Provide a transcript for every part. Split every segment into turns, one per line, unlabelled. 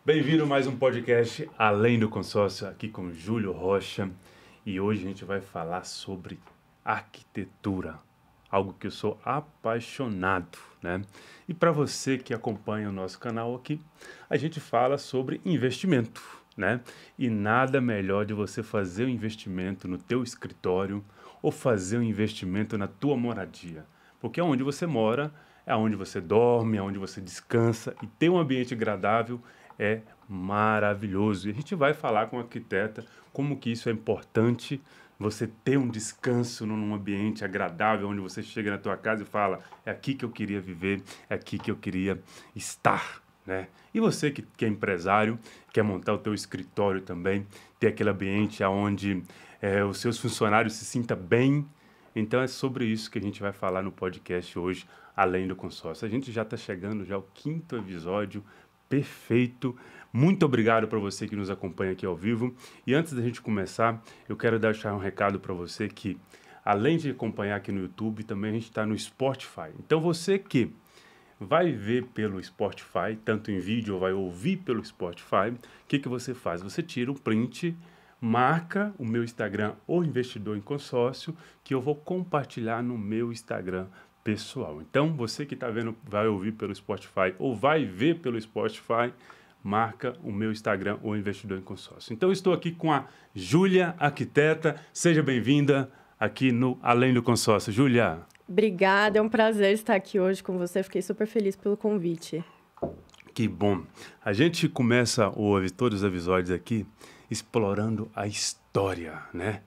Bem-vindo a mais um podcast Além do Consórcio, aqui com Júlio Rocha. E hoje a gente vai falar sobre arquitetura, algo que eu sou apaixonado, né? E para você que acompanha o nosso canal aqui, a gente fala sobre investimento, né? E nada melhor de você fazer um investimento no teu escritório ou fazer um investimento na tua moradia. Porque onde você mora é onde você dorme, é onde você descansa e ter um ambiente agradável é maravilhoso. E a gente vai falar com a arquiteta como que isso é importante, você ter um descanso num ambiente agradável, onde você chega na tua casa e fala, é aqui que eu queria viver, é aqui que eu queria estar, né? E você que é empresário, quer montar o teu escritório também, ter aquele ambiente onde os seus funcionários se sintam bem. Então é sobre isso que a gente vai falar no podcast hoje, Além do Consórcio. A gente já está chegando já ao 5º episódio, perfeito. Muito obrigado para você que nos acompanha aqui ao vivo. E antes da gente começar, eu quero deixar um recado para você que, além de acompanhar aqui no YouTube, também a gente está no Spotify. Então você que vai ver pelo Spotify, tanto em vídeo ou vai ouvir pelo Spotify, o que você faz? Você tira um print, marca o meu Instagram, o Investidor em Consórcio, que eu vou compartilhar no meu Instagram pessoal. Então, você que está vendo, vai ouvir pelo Spotify ou vai ver pelo Spotify, marca o meu Instagram, o Investidor em Consórcio. Então, eu estou aqui com a Júlia, arquiteta. Seja bem-vinda aqui no Além do Consórcio. Júlia.
Obrigada, é um prazer estar aqui hoje com você. Fiquei super feliz pelo convite.
Que bom. A gente começa todos os episódios aqui explorando a história, né?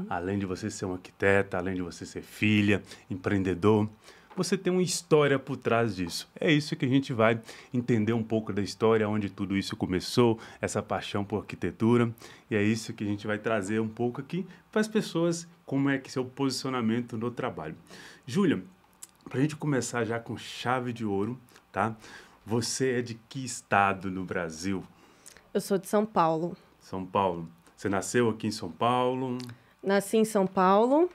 Além de você ser uma arquiteta, além de você ser filha, empreendedor, você tem uma história por trás disso. É isso que a gente vai entender um pouco da história, onde tudo isso começou, essa paixão por arquitetura. E é isso que a gente vai trazer um pouco aqui para as pessoas, como é que é o posicionamento no trabalho. Júlia, para a gente começar já com chave de ouro, tá? Você é de que estado no Brasil?
Eu sou de São Paulo.
São Paulo. Você nasceu aqui em São Paulo?
Nasci em São Paulo,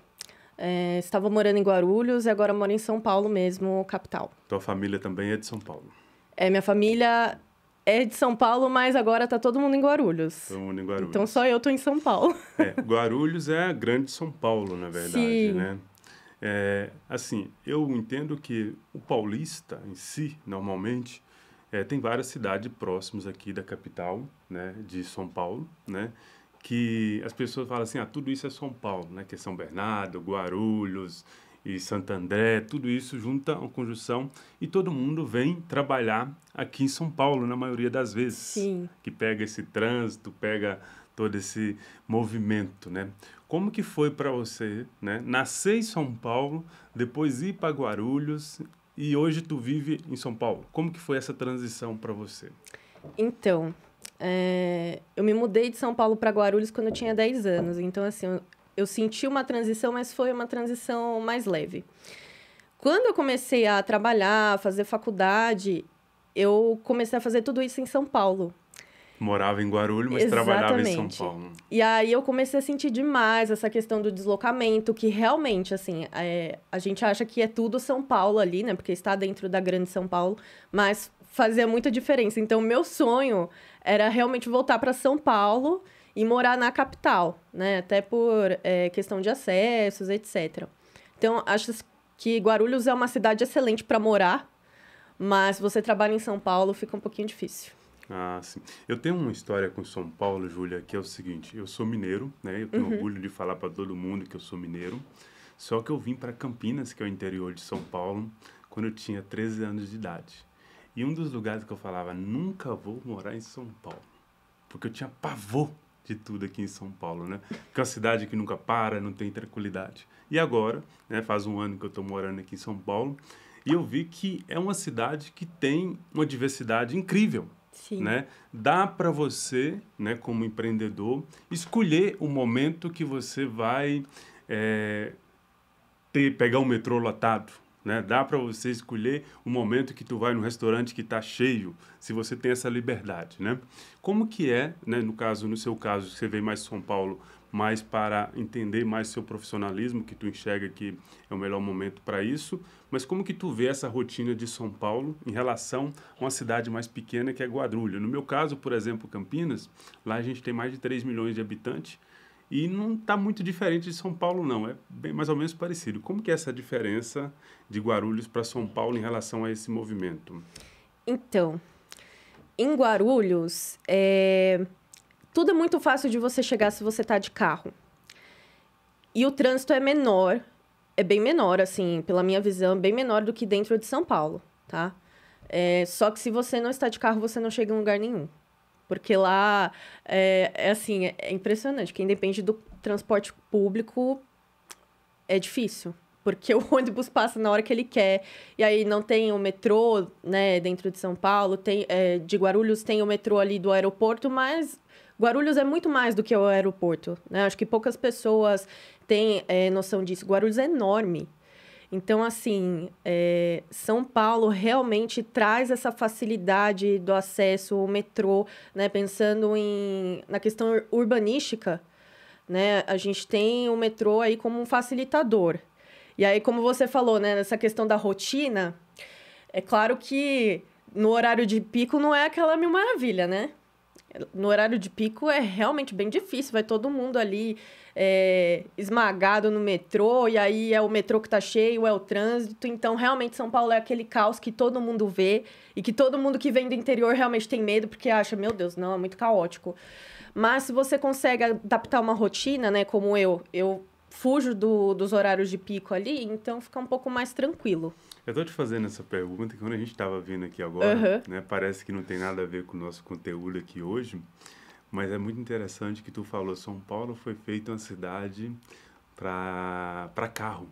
estava morando em Guarulhos e agora moro em São Paulo mesmo, capital.
Tua família também é de São Paulo?
Minha família é de São Paulo, mas agora tá todo mundo em Guarulhos.
Todo mundo em Guarulhos.
Então só eu tô em São Paulo.
Guarulhos é a grande São Paulo, na verdade,
Sim.
né? Assim, eu entendo que o paulista em si, normalmente, tem várias cidades próximas aqui da capital, né, de São Paulo, né, que as pessoas falam assim, tudo isso é São Paulo, né, que é São Bernardo, Guarulhos e Santo André, tudo isso junta uma conjunção e todo mundo vem trabalhar aqui em São Paulo, na maioria das vezes.
Sim.
Que pega esse trânsito, pega todo esse movimento, né? Como que foi para você, né, nascer em São Paulo, depois ir para Guarulhos e hoje tu vive em São Paulo? Como que foi essa transição para você?
Então, eu me mudei de São Paulo para Guarulhos quando eu tinha 10 anos. Então, assim, eu senti uma transição, mas foi uma transição mais leve. Quando eu comecei a trabalhar, fazer faculdade, eu comecei a fazer tudo isso em São Paulo.
Morava em Guarulhos, mas trabalhava em São Paulo.
E aí eu comecei a sentir demais essa questão do deslocamento, que realmente, assim, a gente acha que é tudo São Paulo ali, né? Porque está dentro da grande São Paulo, mas fazia muita diferença. Então, meu sonho era realmente voltar para São Paulo e morar na capital, né? Até por questão de acessos, etc. Então, acho que Guarulhos é uma cidade excelente para morar, mas se você trabalha em São Paulo, fica um pouquinho difícil.
Ah, sim. Eu tenho uma história com São Paulo, Júlia, que é o seguinte, eu sou mineiro, né? Eu tenho orgulho de falar para todo mundo que eu sou mineiro, só que eu vim para Campinas, que é o interior de São Paulo, quando eu tinha 13 anos de idade. E um dos lugares que eu falava, nunca vou morar em São Paulo, porque eu tinha pavor de tudo aqui em São Paulo, né? Porque é uma cidade que nunca para, não tem tranquilidade. E agora, né, faz um ano que eu estou morando aqui em São Paulo, e eu vi que é uma cidade que tem uma diversidade incrível.
Sim.
Né? Dá para você, né, como empreendedor, escolher o momento que você vai pegar o metrô lotado, né? Dá para você escolher o momento que tu vai no restaurante que está cheio, se você tem essa liberdade, né? Como que é, né? No seu caso, você veio mais São Paulo, mais para entender mais seu profissionalismo, que tu enxerga que é o melhor momento para isso, mas como que tu vê essa rotina de São Paulo em relação a uma cidade mais pequena que é Guarulhos? No meu caso, por exemplo, Campinas, lá a gente tem mais de 3 milhões de habitantes, e não está muito diferente de São Paulo, não. É bem mais ou menos parecido. Como que é essa diferença de Guarulhos para São Paulo em relação a esse movimento?
Então, em Guarulhos, tudo é muito fácil de você chegar se você está de carro. E o trânsito é menor, é bem menor, assim, pela minha visão, bem menor do que dentro de São Paulo, tá? Só que se você não está de carro, você não chega em lugar nenhum. Porque lá, assim, é impressionante. Quem depende do transporte público é difícil. Porque o ônibus passa na hora que ele quer. E aí não tem o metrô, né, dentro de São Paulo. De Guarulhos tem o metrô ali do aeroporto, mas Guarulhos é muito mais do que o aeroporto, né? Acho que poucas pessoas têm noção disso. Guarulhos é enorme. Então, assim, São Paulo realmente traz essa facilidade do acesso ao metrô, né? Pensando na questão urbanística, né? A gente tem o metrô aí como um facilitador. E aí, como você falou, né? Nessa questão da rotina, é claro que no horário de pico não é aquela mil maravilha, né? No horário de pico é realmente bem difícil, vai todo mundo ali esmagado no metrô, e aí é o metrô que tá cheio, é o trânsito. Então, realmente, São Paulo é aquele caos que todo mundo vê e que todo mundo que vem do interior realmente tem medo, porque acha, meu Deus, não, é muito caótico. Mas se você consegue adaptar uma rotina, né, como eu fujo dos horários de pico ali, então fica um pouco mais tranquilo.
Eu estou te fazendo essa pergunta que quando a gente estava vindo aqui agora, né, parece que não tem nada a ver com o nosso conteúdo aqui hoje, mas é muito interessante que tu falou, São Paulo foi feita uma cidade para carro,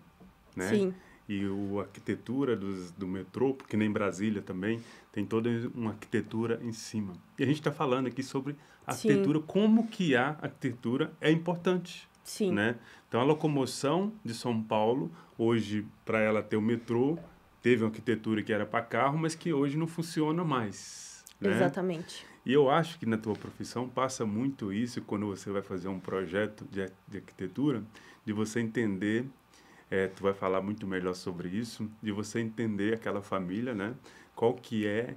né? Sim. E a arquitetura do metrô, porque nem Brasília também, tem toda uma arquitetura em cima. E a gente está falando aqui sobre arquitetura, sim, como que a arquitetura é importante. Sim. Né? Então, a locomoção de São Paulo, hoje, para ela ter o metrô, teve uma arquitetura que era para carro, mas que hoje não funciona mais. Né?
Exatamente.
E eu acho que na tua profissão passa muito isso quando você vai fazer um projeto de arquitetura, de você entender, tu vai falar muito melhor sobre isso, de você entender aquela família, né? Qual que é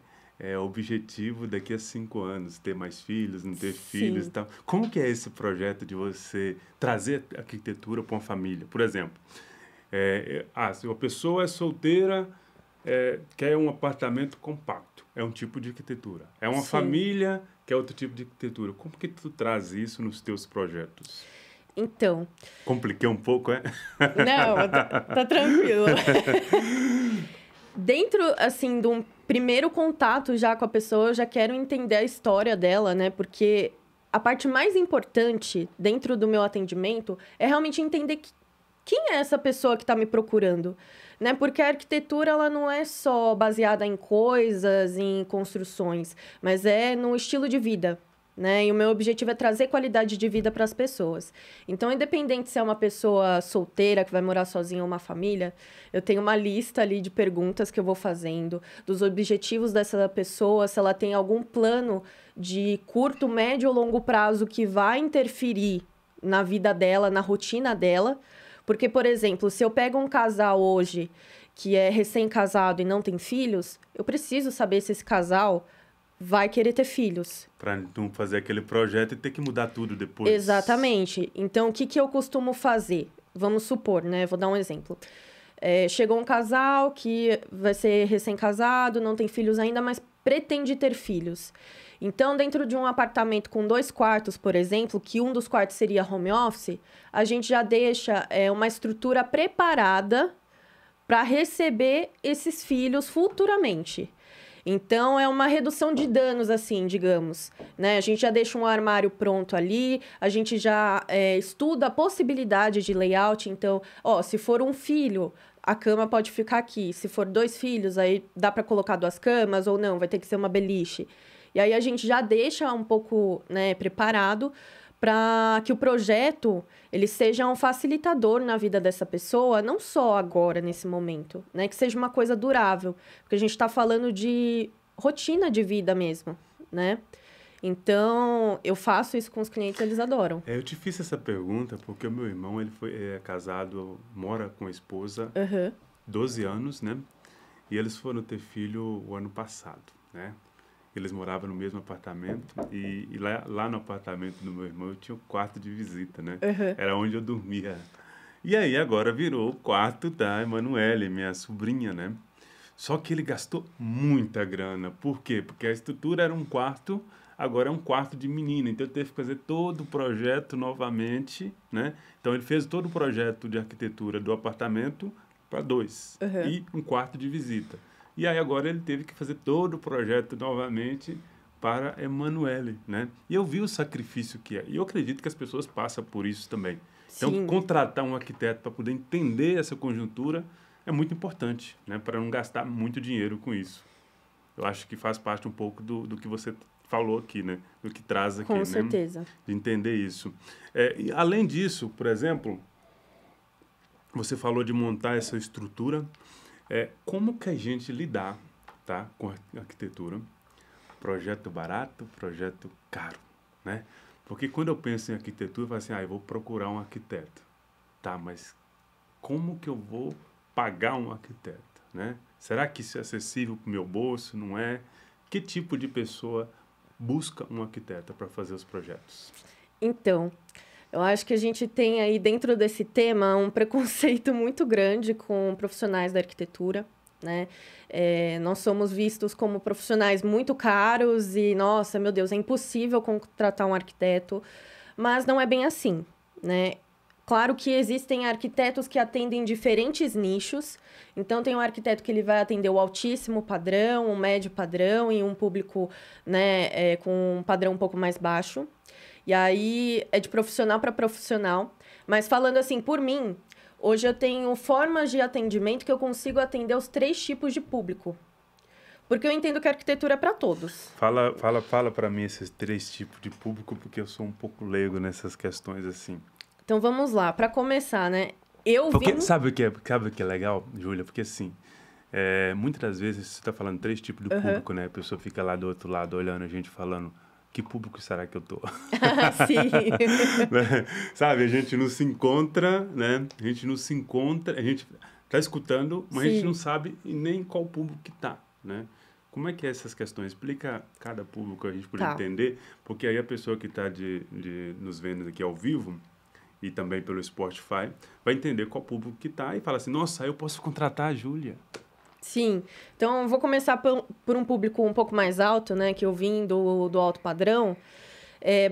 o objetivo daqui a 5 anos, ter mais filhos, não ter, sim, filhos e tal. Como que é esse projeto de você trazer arquitetura para uma família? Por exemplo, se uma pessoa é solteira, quer um apartamento compacto, é um tipo de arquitetura. É uma, sim, família, que é outro tipo de arquitetura. Como que tu traz isso nos teus projetos?
Então...
Compliquei um pouco, é?
Não, tá tranquilo. Dentro, assim, de um primeiro contato já com a pessoa, eu já quero entender a história dela, né? Porque a parte mais importante dentro do meu atendimento é realmente entender quem é essa pessoa que está me procurando, né? Porque a arquitetura, ela não é só baseada em coisas, em construções, mas é no estilo de vida, né? E o meu objetivo é trazer qualidade de vida para as pessoas. Então, independente se é uma pessoa solteira que vai morar sozinha ou uma família, eu tenho uma lista ali de perguntas que eu vou fazendo, dos objetivos dessa pessoa, se ela tem algum plano de curto, médio ou longo prazo que vai interferir na vida dela, na rotina dela. Porque, por exemplo, se eu pego um casal hoje que é recém-casado e não tem filhos, eu preciso saber se esse casal vai querer ter filhos.
Para não fazer aquele projeto e ter que mudar tudo depois.
Exatamente. Então, o que eu costumo fazer? Vamos supor, né? Vou dar um exemplo. Chegou um casal que vai ser recém-casado, não tem filhos ainda, mas pretende ter filhos. Então, dentro de um apartamento com 2 quartos, por exemplo, que um dos quartos seria home office, a gente já deixa uma estrutura preparada para receber esses filhos futuramente. Então, é uma redução de danos, assim, digamos, né? A gente já deixa um armário pronto ali, a gente já estuda a possibilidade de layout. Então, se for um filho, a cama pode ficar aqui. Se for 2 filhos, aí dá para colocar 2 camas ou não, vai ter que ser uma beliche. E aí a gente já deixa um pouco, né, preparado para que o projeto ele seja um facilitador na vida dessa pessoa, não só agora, nesse momento, né? Que seja uma coisa durável, porque a gente está falando de rotina de vida mesmo, né? Então, eu faço isso com os clientes, eles adoram.
Eu te fiz essa pergunta porque o meu irmão, ele é casado, mora com a esposa, 12 anos, né? E eles foram ter filho o ano passado, né? Eles moravam no mesmo apartamento e lá no apartamento do meu irmão eu tinha um quarto de visita, né? Era onde eu dormia. E aí agora virou o quarto da Emanuele, minha sobrinha, né? Só que ele gastou muita grana. Por quê? Porque a estrutura era um quarto, agora é um quarto de menina. Então, ele teve que fazer todo o projeto novamente, né? Então, ele fez todo o projeto de arquitetura do apartamento para 2 e um quarto de visita. E aí, agora, ele teve que fazer todo o projeto novamente para Emanuele, né? E eu vi o sacrifício que é. E eu acredito que as pessoas passam por isso também. Então,
Sim.
contratar um arquiteto para poder entender essa conjuntura é muito importante, né? Para não gastar muito dinheiro com isso. Eu acho que faz parte um pouco do que você falou aqui, né? Do que traz aqui,
Com
né?
certeza.
De entender isso. E além disso, por exemplo, você falou de montar essa estrutura. Como que a gente lidar, tá, com a arquitetura? Projeto barato, projeto caro, né? Porque quando eu penso em arquitetura, eu falo assim, eu vou procurar um arquiteto. Tá, mas como que eu vou pagar um arquiteto, né? Será que isso é acessível para o meu bolso? Não é? Que tipo de pessoa busca um arquiteto para fazer os projetos?
Então, eu acho que a gente tem aí dentro desse tema um preconceito muito grande com profissionais da arquitetura, né? Nós somos vistos como profissionais muito caros e, nossa, meu Deus, é impossível contratar um arquiteto, mas não é bem assim, né? Claro que existem arquitetos que atendem diferentes nichos. Então, tem um arquiteto que ele vai atender o altíssimo padrão, o médio padrão e um público, né, com um padrão um pouco mais baixo. E aí, é de profissional para profissional. Mas falando assim, por mim, hoje eu tenho formas de atendimento que eu consigo atender os 3 tipos de público. Porque eu entendo que a arquitetura é para todos.
Fala para mim esses 3 tipos de público, porque eu sou um pouco leigo nessas questões assim.
Então, vamos lá. Para começar, né?
Sabe o que é legal, Júlia? Porque, assim, muitas das vezes você está falando 3 tipos de público, né? A pessoa fica lá do outro lado olhando a gente falando, que público será que eu tô?
Sim.
Né? Sabe, a gente não se encontra, né? A gente tá escutando, mas a gente não sabe nem qual público que tá, né? Como é que é essas questões? Explica cada público a gente poder entender, porque aí a pessoa que está nos vendo aqui ao vivo e também pelo Spotify, vai entender qual público que tá e fala assim, nossa, eu posso contratar a Júlia.
Sim. Então, eu vou começar por um público um pouco mais alto, né? Que eu vim do alto padrão.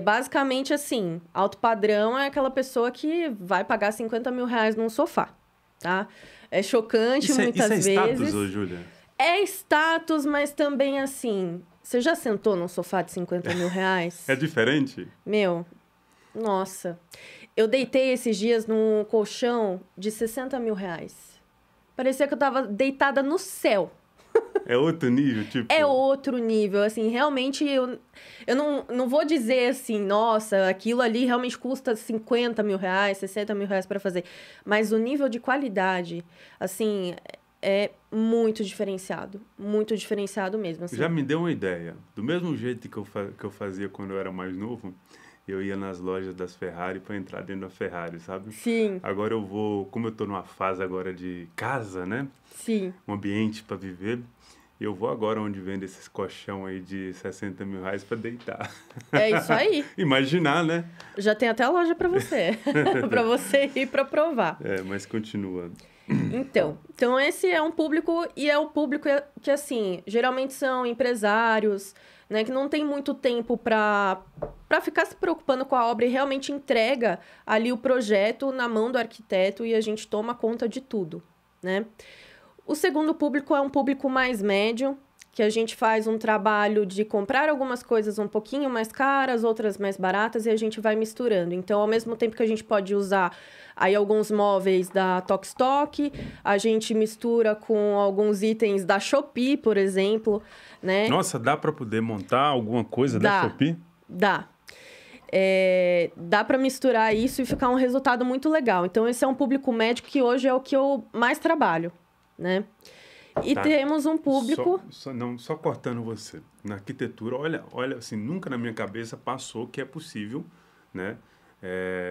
Basicamente, assim, alto padrão é aquela pessoa que vai pagar 50 mil reais num sofá, tá? É chocante muitas vezes.
Isso é status, ô, Júlia?
É status, mas também, assim... Você já sentou num sofá de 50 mil reais?
É diferente?
Meu, nossa... Eu deitei esses dias num colchão de 60 mil reais. Parecia que eu tava deitada no céu.
É outro nível, tipo...
É outro nível, assim, realmente eu não vou dizer assim, nossa, aquilo ali realmente custa 50 mil reais, 60 mil reais para fazer. Mas o nível de qualidade, assim, é muito diferenciado mesmo. Assim.
Já me deu uma ideia. Do mesmo jeito que eu fazia quando eu era mais novo, eu ia nas lojas das Ferrari para entrar dentro da Ferrari, sabe?
Sim.
Agora eu vou, como eu tô numa fase agora de casa, né?
Sim.
Um ambiente para viver, eu vou agora onde vende esses colchão aí de 60 mil reais para deitar.
É isso aí.
Imaginar, né?
Já tem até a loja para você. para você ir para provar.
Mas continuando.
Então esse é um público, e é o público que, assim, geralmente são empresários, né, que não tem muito tempo para ficar se preocupando com a obra e realmente entrega ali o projeto na mão do arquiteto e a gente toma conta de tudo, né? O segundo público é um público mais médio, que a gente faz um trabalho de comprar algumas coisas um pouquinho mais caras, outras mais baratas, e a gente vai misturando. Então, ao mesmo tempo que a gente pode usar aí alguns móveis da Tokstok, a gente mistura com alguns itens da Shopee, por exemplo, né?
Nossa, dá para poder montar alguma coisa da Shopee?
Dá. dá para misturar isso e ficar um resultado muito legal. Então, esse é um público médio que hoje é o que eu mais trabalho, né? E temos um público...
Só cortando você. Na arquitetura, olha, assim, nunca na minha cabeça passou que é possível, né?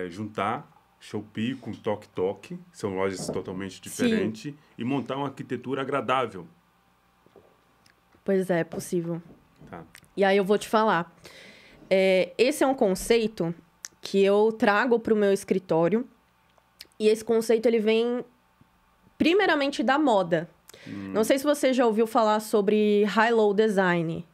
Juntar Shopee com Tok Tok, são lojas totalmente diferentes, e montar uma arquitetura agradável.
Pois é possível.
Tá.
E aí eu vou te falar. Esse é um conceito que eu trago para o meu escritório. E esse conceito, ele vem primeiramente da moda. Não sei se você já ouviu falar sobre high-low design.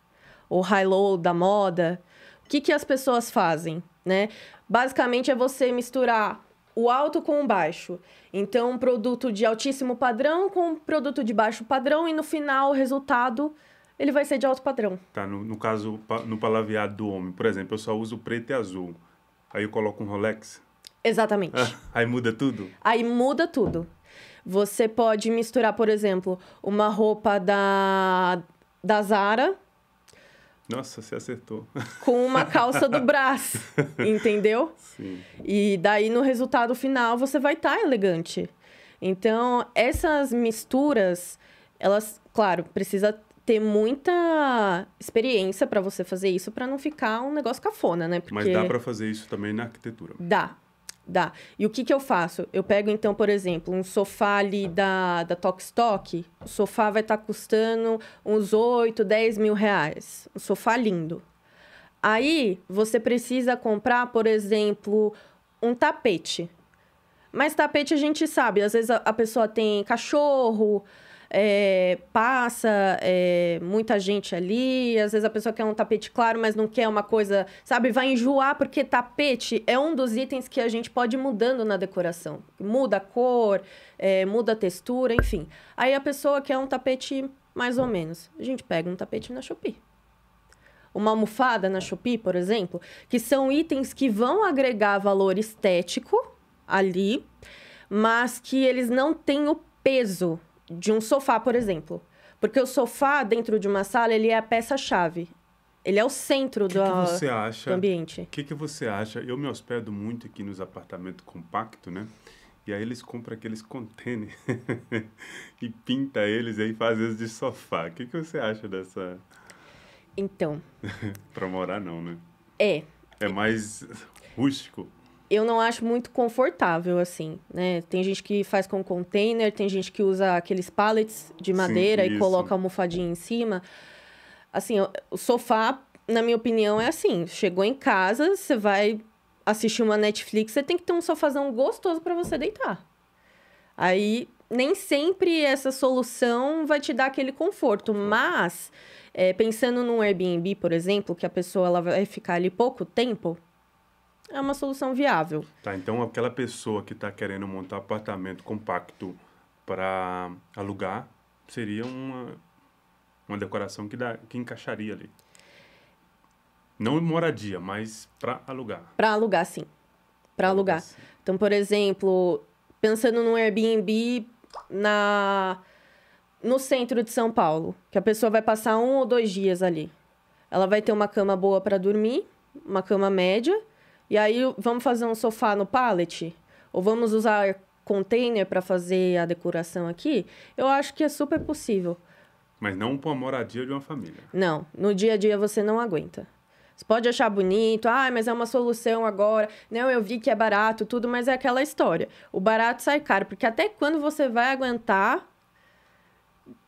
Ou high-low da moda. O que as pessoas fazem, né? Basicamente, é você misturar o alto com o baixo. Então, um produto de altíssimo padrão com um produto de baixo padrão. E no final, o resultado... ele vai ser de alto padrão.
Tá, no caso, no palavreado do homem, por exemplo, eu só uso preto e azul. Aí eu coloco um Rolex.
Exatamente.
Aí muda tudo?
Aí muda tudo. Você pode misturar, por exemplo, uma roupa da Zara...
Nossa, você acertou.
Com uma calça do Brás, entendeu?
Sim.
E daí, no resultado final, você vai estar elegante. Então, essas misturas, elas, claro, precisa ter muita experiência para você fazer isso, para não ficar um negócio cafona, né?
Mas dá para fazer isso também na arquitetura?
Dá. E o que eu faço? Eu pego, então, por exemplo, um sofá ali da Tok Stock. O sofá vai estar custando uns 8, 10 mil reais. Um sofá lindo. Aí, você precisa comprar, por exemplo, um tapete. Mas tapete a gente sabe. Às vezes a pessoa tem cachorro... passa muita gente ali, às vezes a pessoa quer um tapete claro, mas não quer uma coisa, sabe? Vai enjoar, porque tapete é um dos itens que a gente pode ir mudando na decoração. Muda a cor, muda a textura, enfim. Aí a pessoa quer um tapete mais ou menos. A gente pega um tapete na Shopee. Uma almofada na Shopee, por exemplo, que são itens que vão agregar valor estético ali, mas que eles não têm o peso de um sofá, por exemplo. Porque o sofá, dentro de uma sala, ele é a peça-chave. Ele é o centro do ambiente.
O que você acha? Eu me hospedo muito aqui nos apartamentos compactos, né? E aí eles compram aqueles containers e pinta eles e aí faz eles de sofá. O que você acha dessa...
Então...
Para morar, não, né?
É
mais rústico.
Eu não acho muito confortável, assim, né? Tem gente que faz com container, tem gente que usa aqueles pallets de madeira e coloca a almofadinha em cima. Assim, o sofá, na minha opinião, é assim. Chegou em casa, você vai assistir uma Netflix, você tem que ter um sofazão gostoso para você deitar. Aí, nem sempre essa solução vai te dar aquele conforto, mas... pensando num Airbnb, por exemplo, que a pessoa ela vai ficar ali pouco tempo... é uma solução viável.
Tá, então aquela pessoa que está querendo montar apartamento compacto para alugar, seria uma decoração que encaixaria ali. Não moradia, mas para alugar.
Para alugar, sim. Para alugar. Sim. Então, por exemplo, pensando num Airbnb no centro de São Paulo, que a pessoa vai passar 1 ou 2 dias ali. Ela vai ter uma cama boa para dormir, uma cama média. E aí, vamos fazer um sofá no pallet? Ou vamos usar container para fazer a decoração aqui? Eu acho que é super possível.
Mas não para a moradia de uma família.
Não. No dia a dia, você não aguenta. Você pode achar bonito. Mas é uma solução agora. Não, eu vi que é barato, tudo. Mas é aquela história. O barato sai caro. Porque até quando você vai aguentar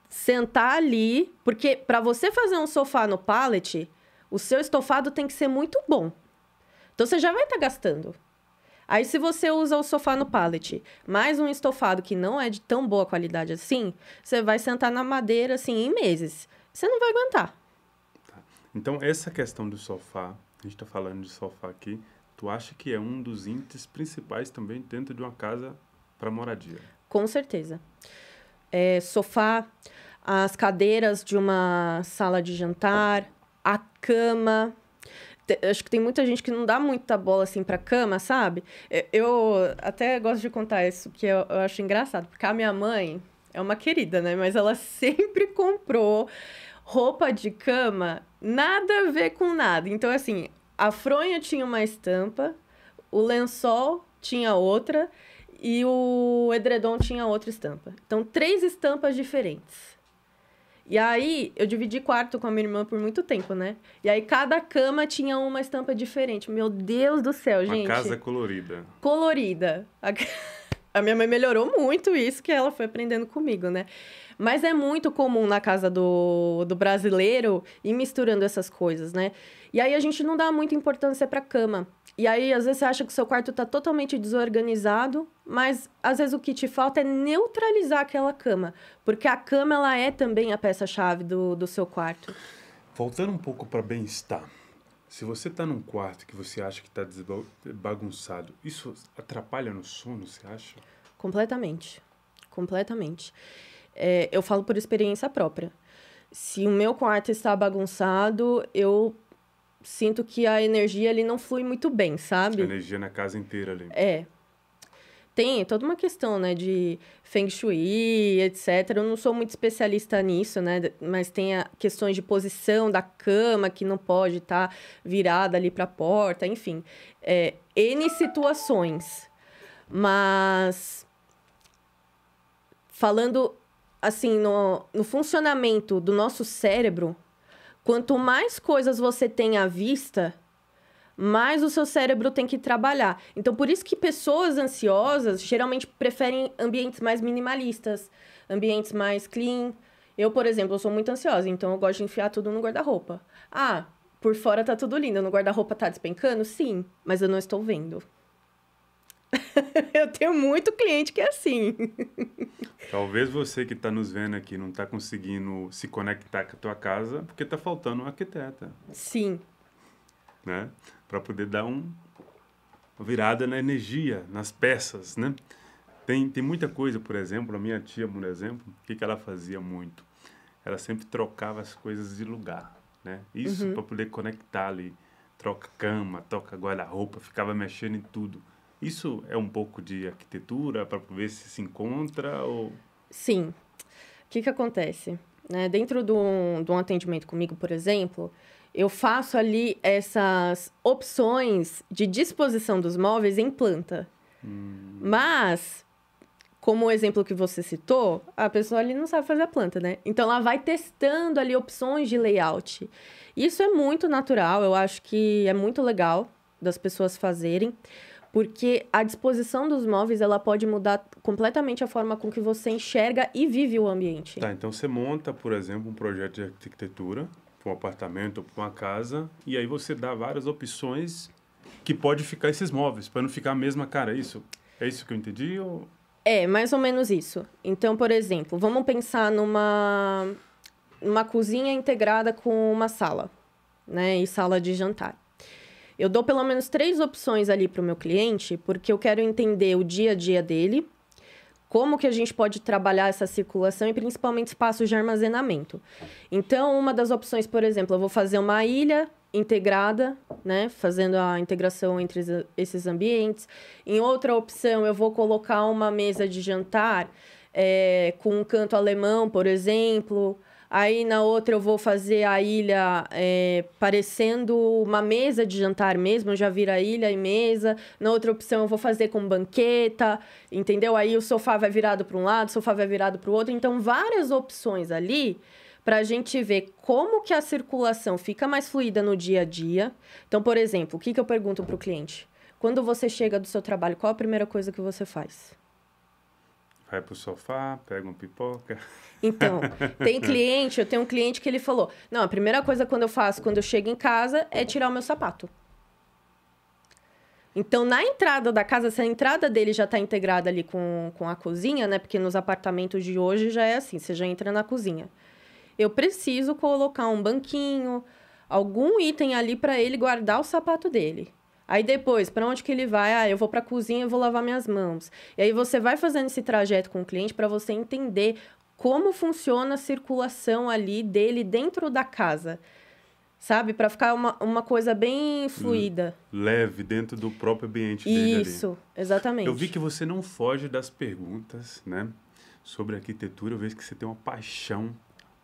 sentar ali... Porque para você fazer um sofá no pallet, o seu estofado tem que ser muito bom. Então, você já vai estar gastando. Aí, se você usa o sofá no pallet, mais um estofado que não é de tão boa qualidade assim, você vai sentar na madeira, assim, em meses. Você não vai aguentar.
Tá. Então, essa questão do sofá, a gente está falando de sofá aqui, tu acha que é um dos índices principais também dentro de uma casa para moradia?
Com certeza. Sofá, as cadeiras de uma sala de jantar, a cama... Acho que tem muita gente que não dá muita bola, assim, pra cama, sabe? Eu até gosto de contar isso, que eu acho engraçado. Porque a minha mãe é uma querida, né? Mas ela sempre comprou roupa de cama, nada a ver com nada. Então, assim, A fronha tinha uma estampa, o lençol tinha outra e o edredom tinha outra estampa. Então, 3 estampas diferentes. E aí, eu dividi quarto com a minha irmã por muito tempo, né? E aí, cada cama tinha uma estampa diferente. Meu Deus do céu, gente.
Uma casa colorida.
Colorida. A minha mãe melhorou muito isso, que ela foi aprendendo comigo, né? Mas é muito comum na casa do brasileiro ir misturando essas coisas, né? E aí, a gente não dá muita importância pra cama. E aí, às vezes, você acha que o seu quarto tá totalmente desorganizado, mas, às vezes, o que te falta é neutralizar aquela cama. Porque a cama, ela é também a peça-chave do seu quarto.
Voltando um pouco para bem-estar. Se você está num quarto que você acha que está bagunçado, isso atrapalha no sono, você acha?
Completamente. Completamente. Eu falo por experiência própria. Se o meu quarto está bagunçado, eu sinto que a energia ali não flui muito bem, sabe?
A energia na casa inteira ali.
Tem toda uma questão, né, de Feng Shui, etc. Eu não sou muito especialista nisso, né, mas tem questões de posição da cama que não pode estar virada ali para a porta, enfim. N situações. Mas, falando, assim, no funcionamento do nosso cérebro, quanto mais coisas você tem à vista, mais o seu cérebro tem que trabalhar. Então, por isso que pessoas ansiosas geralmente preferem ambientes mais minimalistas, ambientes mais clean. Eu, por exemplo, eu sou muito ansiosa, então eu gosto de enfiar tudo no guarda-roupa. Ah, por fora tá tudo lindo, no guarda-roupa tá despencando? Sim, mas eu não estou vendo. Eu tenho muito cliente que é assim.
Talvez você que está nos vendo aqui não está conseguindo se conectar com a tua casa porque está faltando um arquiteta.
Sim.
Né? Para poder dar uma virada na energia, nas peças, né? Tem muita coisa, por exemplo, a minha tia, por exemplo, o que ela fazia muito? Ela sempre trocava as coisas de lugar, né? Isso para poder conectar ali. Troca cama, troca guarda-roupa, ficava mexendo em tudo. Isso é um pouco de arquitetura para ver se encontra ou...
Sim. O que acontece? Né? Dentro de um atendimento comigo, por exemplo, eu faço ali essas opções de disposição dos móveis em planta. Mas, como o exemplo que você citou, a pessoa ali não sabe fazer a planta, né? Então, ela vai testando ali opções de layout. Isso é muito natural, eu acho que é muito legal das pessoas fazerem, porque a disposição dos móveis, ela pode mudar completamente a forma com que você enxerga e vive o ambiente.
Tá, então você monta, por exemplo, um projeto de arquitetura para um apartamento ou para uma casa, e aí você dá várias opções que pode ficar esses móveis, para não ficar a mesma cara, é isso? É isso que eu entendi? Ou...
É, mais ou menos isso. Então, por exemplo, vamos pensar numa cozinha integrada com uma sala, né? E sala de jantar. Eu dou pelo menos 3 opções ali para o meu cliente, porque eu quero entender o dia a dia dele, como que a gente pode trabalhar essa circulação e principalmente espaços de armazenamento. Então, uma das opções, por exemplo, eu vou fazer uma ilha integrada, né, fazendo a integração entre esses ambientes. Em outra opção, eu vou colocar uma mesa de jantar com um canto alemão, por exemplo. Aí, na outra, eu vou fazer a ilha parecendo uma mesa de jantar mesmo, já vira ilha e mesa. Na outra opção, eu vou fazer com banqueta, entendeu? Aí, o sofá vai virado para um lado, o sofá vai virado para o outro. Então, várias opções ali para a gente ver como que a circulação fica mais fluida no dia a dia. Então, por exemplo, o que eu pergunto para o cliente? Quando você chega do seu trabalho, qual a primeira coisa que você faz?
Vai pro sofá, pega uma pipoca.
Então, eu tenho um cliente que ele falou, não, a primeira coisa quando eu chego em casa é tirar o meu sapato. Então, na entrada da casa, se a entrada dele já está integrada ali com a cozinha, né? Porque nos apartamentos de hoje já é assim, você já entra na cozinha. Eu preciso colocar um banquinho, algum item ali para ele guardar o sapato dele. Aí depois, para onde que ele vai? Ah, eu vou para a cozinha e vou lavar minhas mãos. E aí você vai fazendo esse trajeto com o cliente para você entender como funciona a circulação ali dele dentro da casa. Sabe? Para ficar uma coisa bem fluida.
Leve dentro do próprio ambiente dele ali.
Isso, exatamente.
Eu vi que você não foge das perguntas, né? Sobre arquitetura, eu vejo que você tem uma paixão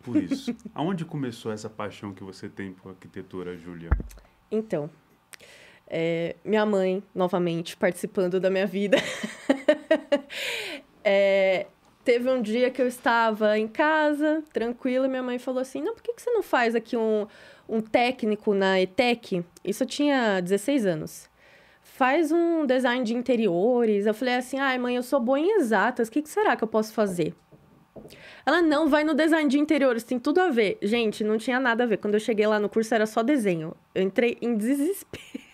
por isso. Aonde começou essa paixão que você tem por arquitetura, Júlia?
Então, Minha mãe, novamente, participando da minha vida. Teve um dia que eu estava em casa, tranquila, e minha mãe falou assim, não, por que você não faz aqui um técnico na ETEC? Isso eu tinha 16 anos. Faz um design de interiores. Eu falei assim, ai, mãe, eu sou boa em exatas, o que será que eu posso fazer? Ela, não, vai no design de interiores, tem tudo a ver. Gente, não tinha nada a ver. Quando eu cheguei lá no curso, era só desenho. Eu entrei em desespero.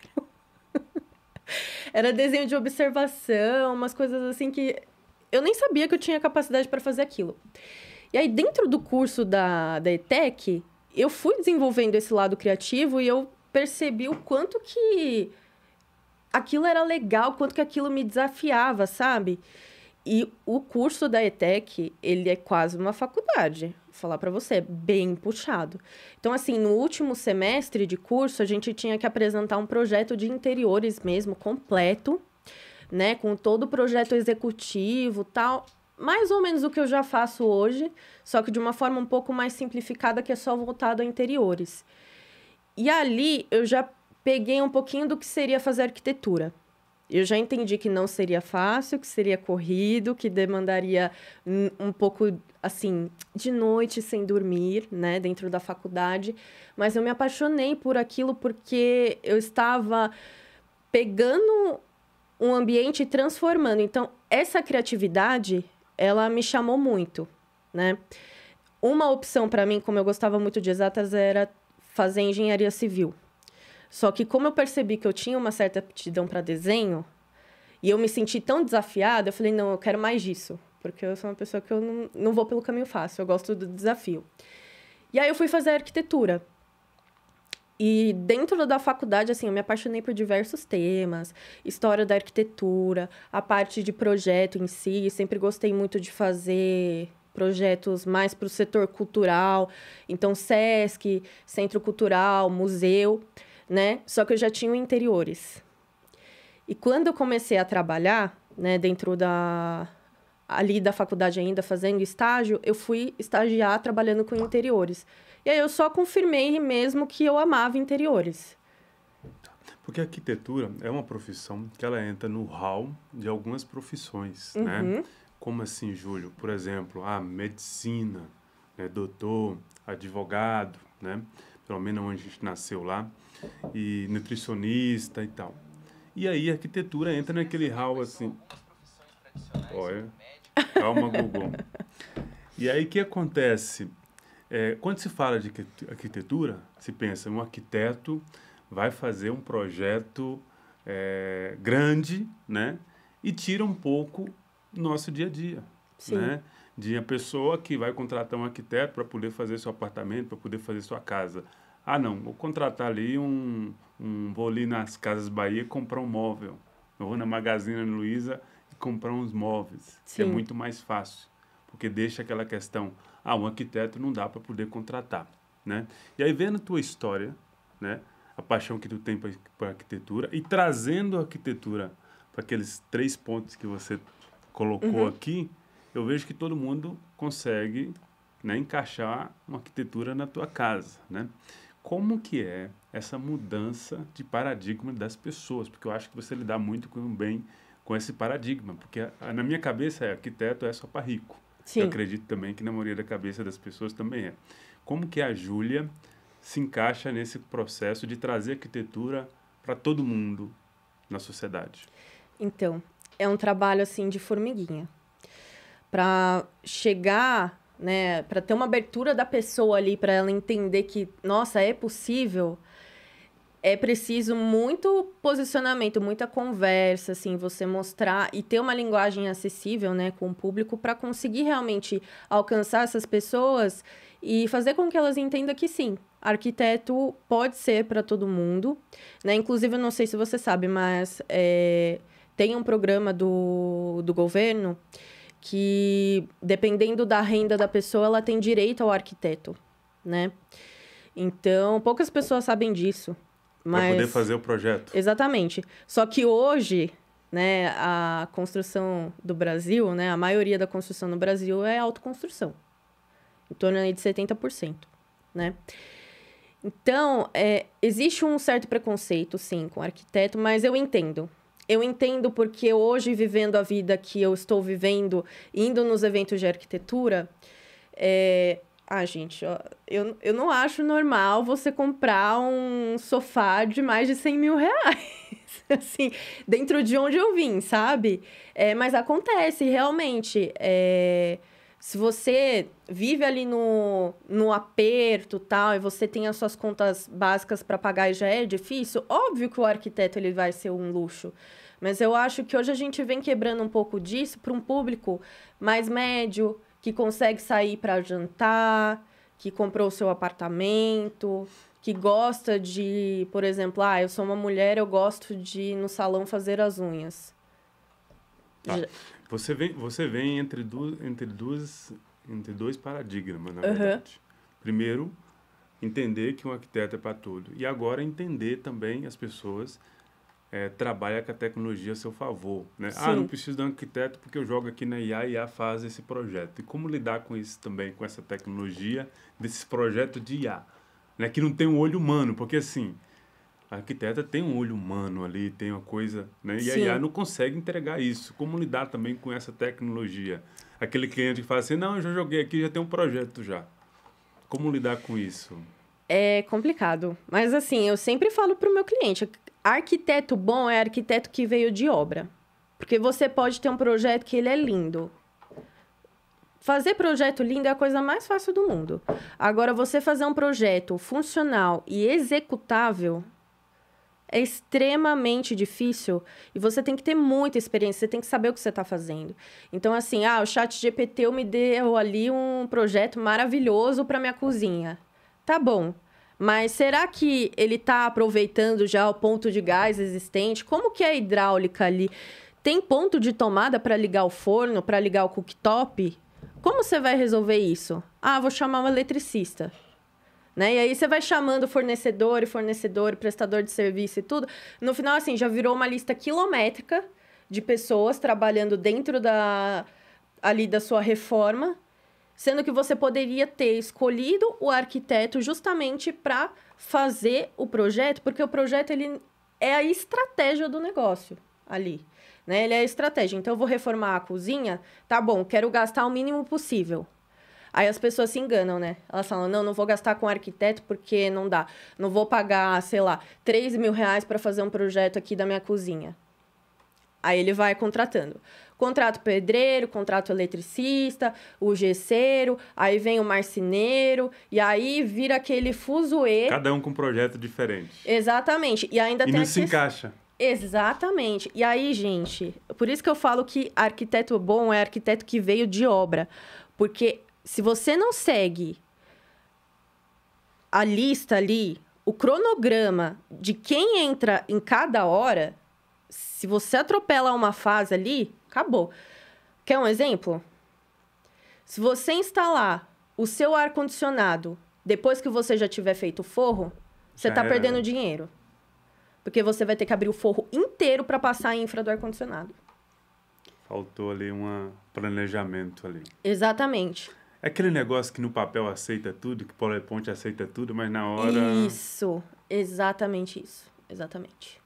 Era desenho de observação, umas coisas assim que eu nem sabia que eu tinha capacidade para fazer aquilo. E aí, dentro do curso da ETEC, eu fui desenvolvendo esse lado criativo e eu percebi o quanto que aquilo era legal, o quanto que aquilo me desafiava, sabe? E o curso da ETEC, ele é quase uma faculdade. Vou falar para você, bem puxado. Então, assim, no último semestre de curso, a gente tinha que apresentar um projeto de interiores mesmo, completo, né? Com todo o projeto executivo, tal. Mais ou menos o que eu já faço hoje, só que de uma forma um pouco mais simplificada, que é só voltado a interiores. E ali, eu já peguei um pouquinho do que seria fazer arquitetura. Eu já entendi que não seria fácil, que seria corrido, que demandaria um pouco, assim, de noite sem dormir, né, dentro da faculdade. Mas eu me apaixonei por aquilo porque eu estava pegando um ambiente e transformando. Então, essa criatividade, ela me chamou muito, né? Uma opção para mim, como eu gostava muito de exatas, era fazer engenharia civil. Só que como eu percebi que eu tinha uma certa aptidão para desenho, e eu me senti tão desafiada, eu falei, não, eu quero mais disso. Porque eu sou uma pessoa que eu não vou pelo caminho fácil, eu gosto do desafio. E aí eu fui fazer arquitetura. E dentro da faculdade, assim, eu me apaixonei por diversos temas. História da arquitetura, a parte de projeto em si. Sempre gostei muito de fazer projetos mais para o setor cultural. Então, SESC, Centro Cultural, museu, né? Só que eu já tinha interiores. E quando eu comecei a trabalhar, né, dentro ali da faculdade ainda, fazendo estágio, eu fui estagiar trabalhando com interiores. E aí eu só confirmei mesmo que eu amava interiores.
Porque a arquitetura é uma profissão que ela entra no hall de algumas profissões, né? Como assim, Júlio? Por exemplo, a medicina, né? Doutor, advogado, né? Pelo menos onde a gente nasceu lá, e nutricionista e tal. E aí a arquitetura entra naquele hall assim. Olha, calma, Google. E aí o que acontece? Quando se fala de arquitetura, se pensa, um arquiteto vai fazer um projeto grande, né? E tira um pouco do nosso dia a dia, né? De a pessoa que vai contratar um arquiteto para poder fazer seu apartamento, para poder fazer sua casa. Ah, não, vou contratar ali vou ali nas Casas Bahia comprar um móvel. Eu vou na Magazine Luiza e comprar uns móveis, que é muito mais fácil, porque deixa aquela questão, um arquiteto não dá para poder contratar, né? E aí, vendo a tua história, né, a paixão que tu tem por arquitetura e trazendo a arquitetura para aqueles 3 pontos que você colocou aqui, eu vejo que todo mundo consegue, né, encaixar uma arquitetura na tua casa, né? Como que é essa mudança de paradigma das pessoas? Porque eu acho que você lida muito bem com esse paradigma, porque na minha cabeça arquiteto é só para rico. Sim. Eu acredito também que na maioria da cabeça das pessoas também é. Como que a Júlia se encaixa nesse processo de trazer arquitetura para todo mundo na sociedade? Então,
é um trabalho assim de formiguinha. Para chegar, né, para ter uma abertura da pessoa ali, para ela entender que, nossa, é possível, é preciso muito posicionamento, muita conversa, assim, você mostrar e ter uma linguagem acessível, né, com o público para conseguir realmente alcançar essas pessoas e fazer com que elas entendam que sim, arquiteto pode ser para todo mundo, né? Inclusive, eu não sei se você sabe, mas tem um programa do governo que, dependendo da renda da pessoa, ela tem direito ao arquiteto, né? Então, poucas pessoas sabem disso.
Para poder fazer o projeto.
Exatamente. Só que hoje, né, a construção do Brasil, né, a maioria da construção no Brasil é autoconstrução. Em torno aí de 70%, né? Então, existe um certo preconceito, sim, com arquiteto, mas eu entendo. Eu entendo porque hoje, vivendo a vida que eu estou vivendo, indo nos eventos de arquitetura, gente, ó, eu não acho normal você comprar um sofá de mais de 100 mil reais. Assim, dentro de onde eu vim, sabe? Mas acontece, realmente. Se você vive ali no aperto tal, e você tem as suas contas básicas para pagar e já é difícil, óbvio que o arquiteto ele vai ser um luxo. Mas eu acho que hoje a gente vem quebrando um pouco disso para um público mais médio, que consegue sair para jantar, que comprou o seu apartamento, que gosta de, por exemplo, eu sou uma mulher, eu gosto de ir no salão fazer as unhas.
Tá. Você vem entre dois paradigmas, na verdade. Primeiro, entender que um arquiteto é para tudo. E agora entender também as pessoas trabalham com a tecnologia a seu favor. Né? Não preciso de um arquiteto porque eu jogo aqui na IA e a IA faz esse projeto. E como lidar com isso também, com essa tecnologia, desses projetos de IA? Né? Que não tem um olho humano, porque assim, a arquiteta tem um olho humano ali, tem uma coisa, né? E a IA não consegue entregar isso. Como lidar também com essa tecnologia? Aquele cliente que fala assim, não, eu já joguei aqui, já tem um projeto já. Como lidar com isso?
É complicado. Mas assim, eu sempre falo para o meu cliente, arquiteto bom é arquiteto que veio de obra. Porque você pode ter um projeto que ele é lindo. Fazer projeto lindo é a coisa mais fácil do mundo. Agora, você fazer um projeto funcional e executável é extremamente difícil e você tem que ter muita experiência, você tem que saber o que você está fazendo. Então, assim, o ChatGPT me deu ali um projeto maravilhoso para minha cozinha. Tá bom, mas será que ele está aproveitando já o ponto de gás existente? Como que é a hidráulica ali? Tem ponto de tomada para ligar o forno, para ligar o cooktop? Como você vai resolver isso? Vou chamar um eletricista. Né? E aí você vai chamando fornecedor, prestador de serviço e tudo. No final, assim, já virou uma lista quilométrica de pessoas trabalhando dentro ali da sua reforma, sendo que você poderia ter escolhido o arquiteto justamente para fazer o projeto, porque o projeto ele é a estratégia do negócio ali. Né? Ele é a estratégia. Então, eu vou reformar a cozinha, tá bom, quero gastar o mínimo possível. Aí as pessoas se enganam, né? Elas falam, não vou gastar com arquiteto porque não dá. Não vou pagar, sei lá, 3 mil reais para fazer um projeto aqui da minha cozinha. Aí ele vai contratando. Contrato pedreiro, contrato eletricista, o gesseiro, aí vem o marceneiro, e aí vira aquele fuzuê.
Cada um com um projeto diferente.
Exatamente. E ainda
tem não se encaixa.
Exatamente. E aí, gente, por isso que eu falo que arquiteto bom é arquiteto que veio de obra. Porque se você não segue a lista ali, o cronograma de quem entra em cada hora, se você atropela uma fase ali, acabou. Quer um exemplo? Se você instalar o seu ar-condicionado depois que você já tiver feito o forro, você está perdendo dinheiro. Porque você vai ter que abrir o forro inteiro para passar a infra do ar-condicionado.
Faltou ali um planejamento ali.
Exatamente.
É aquele negócio que no papel aceita tudo, que PowerPoint aceita tudo, mas na hora...
Isso, exatamente isso. Exatamente.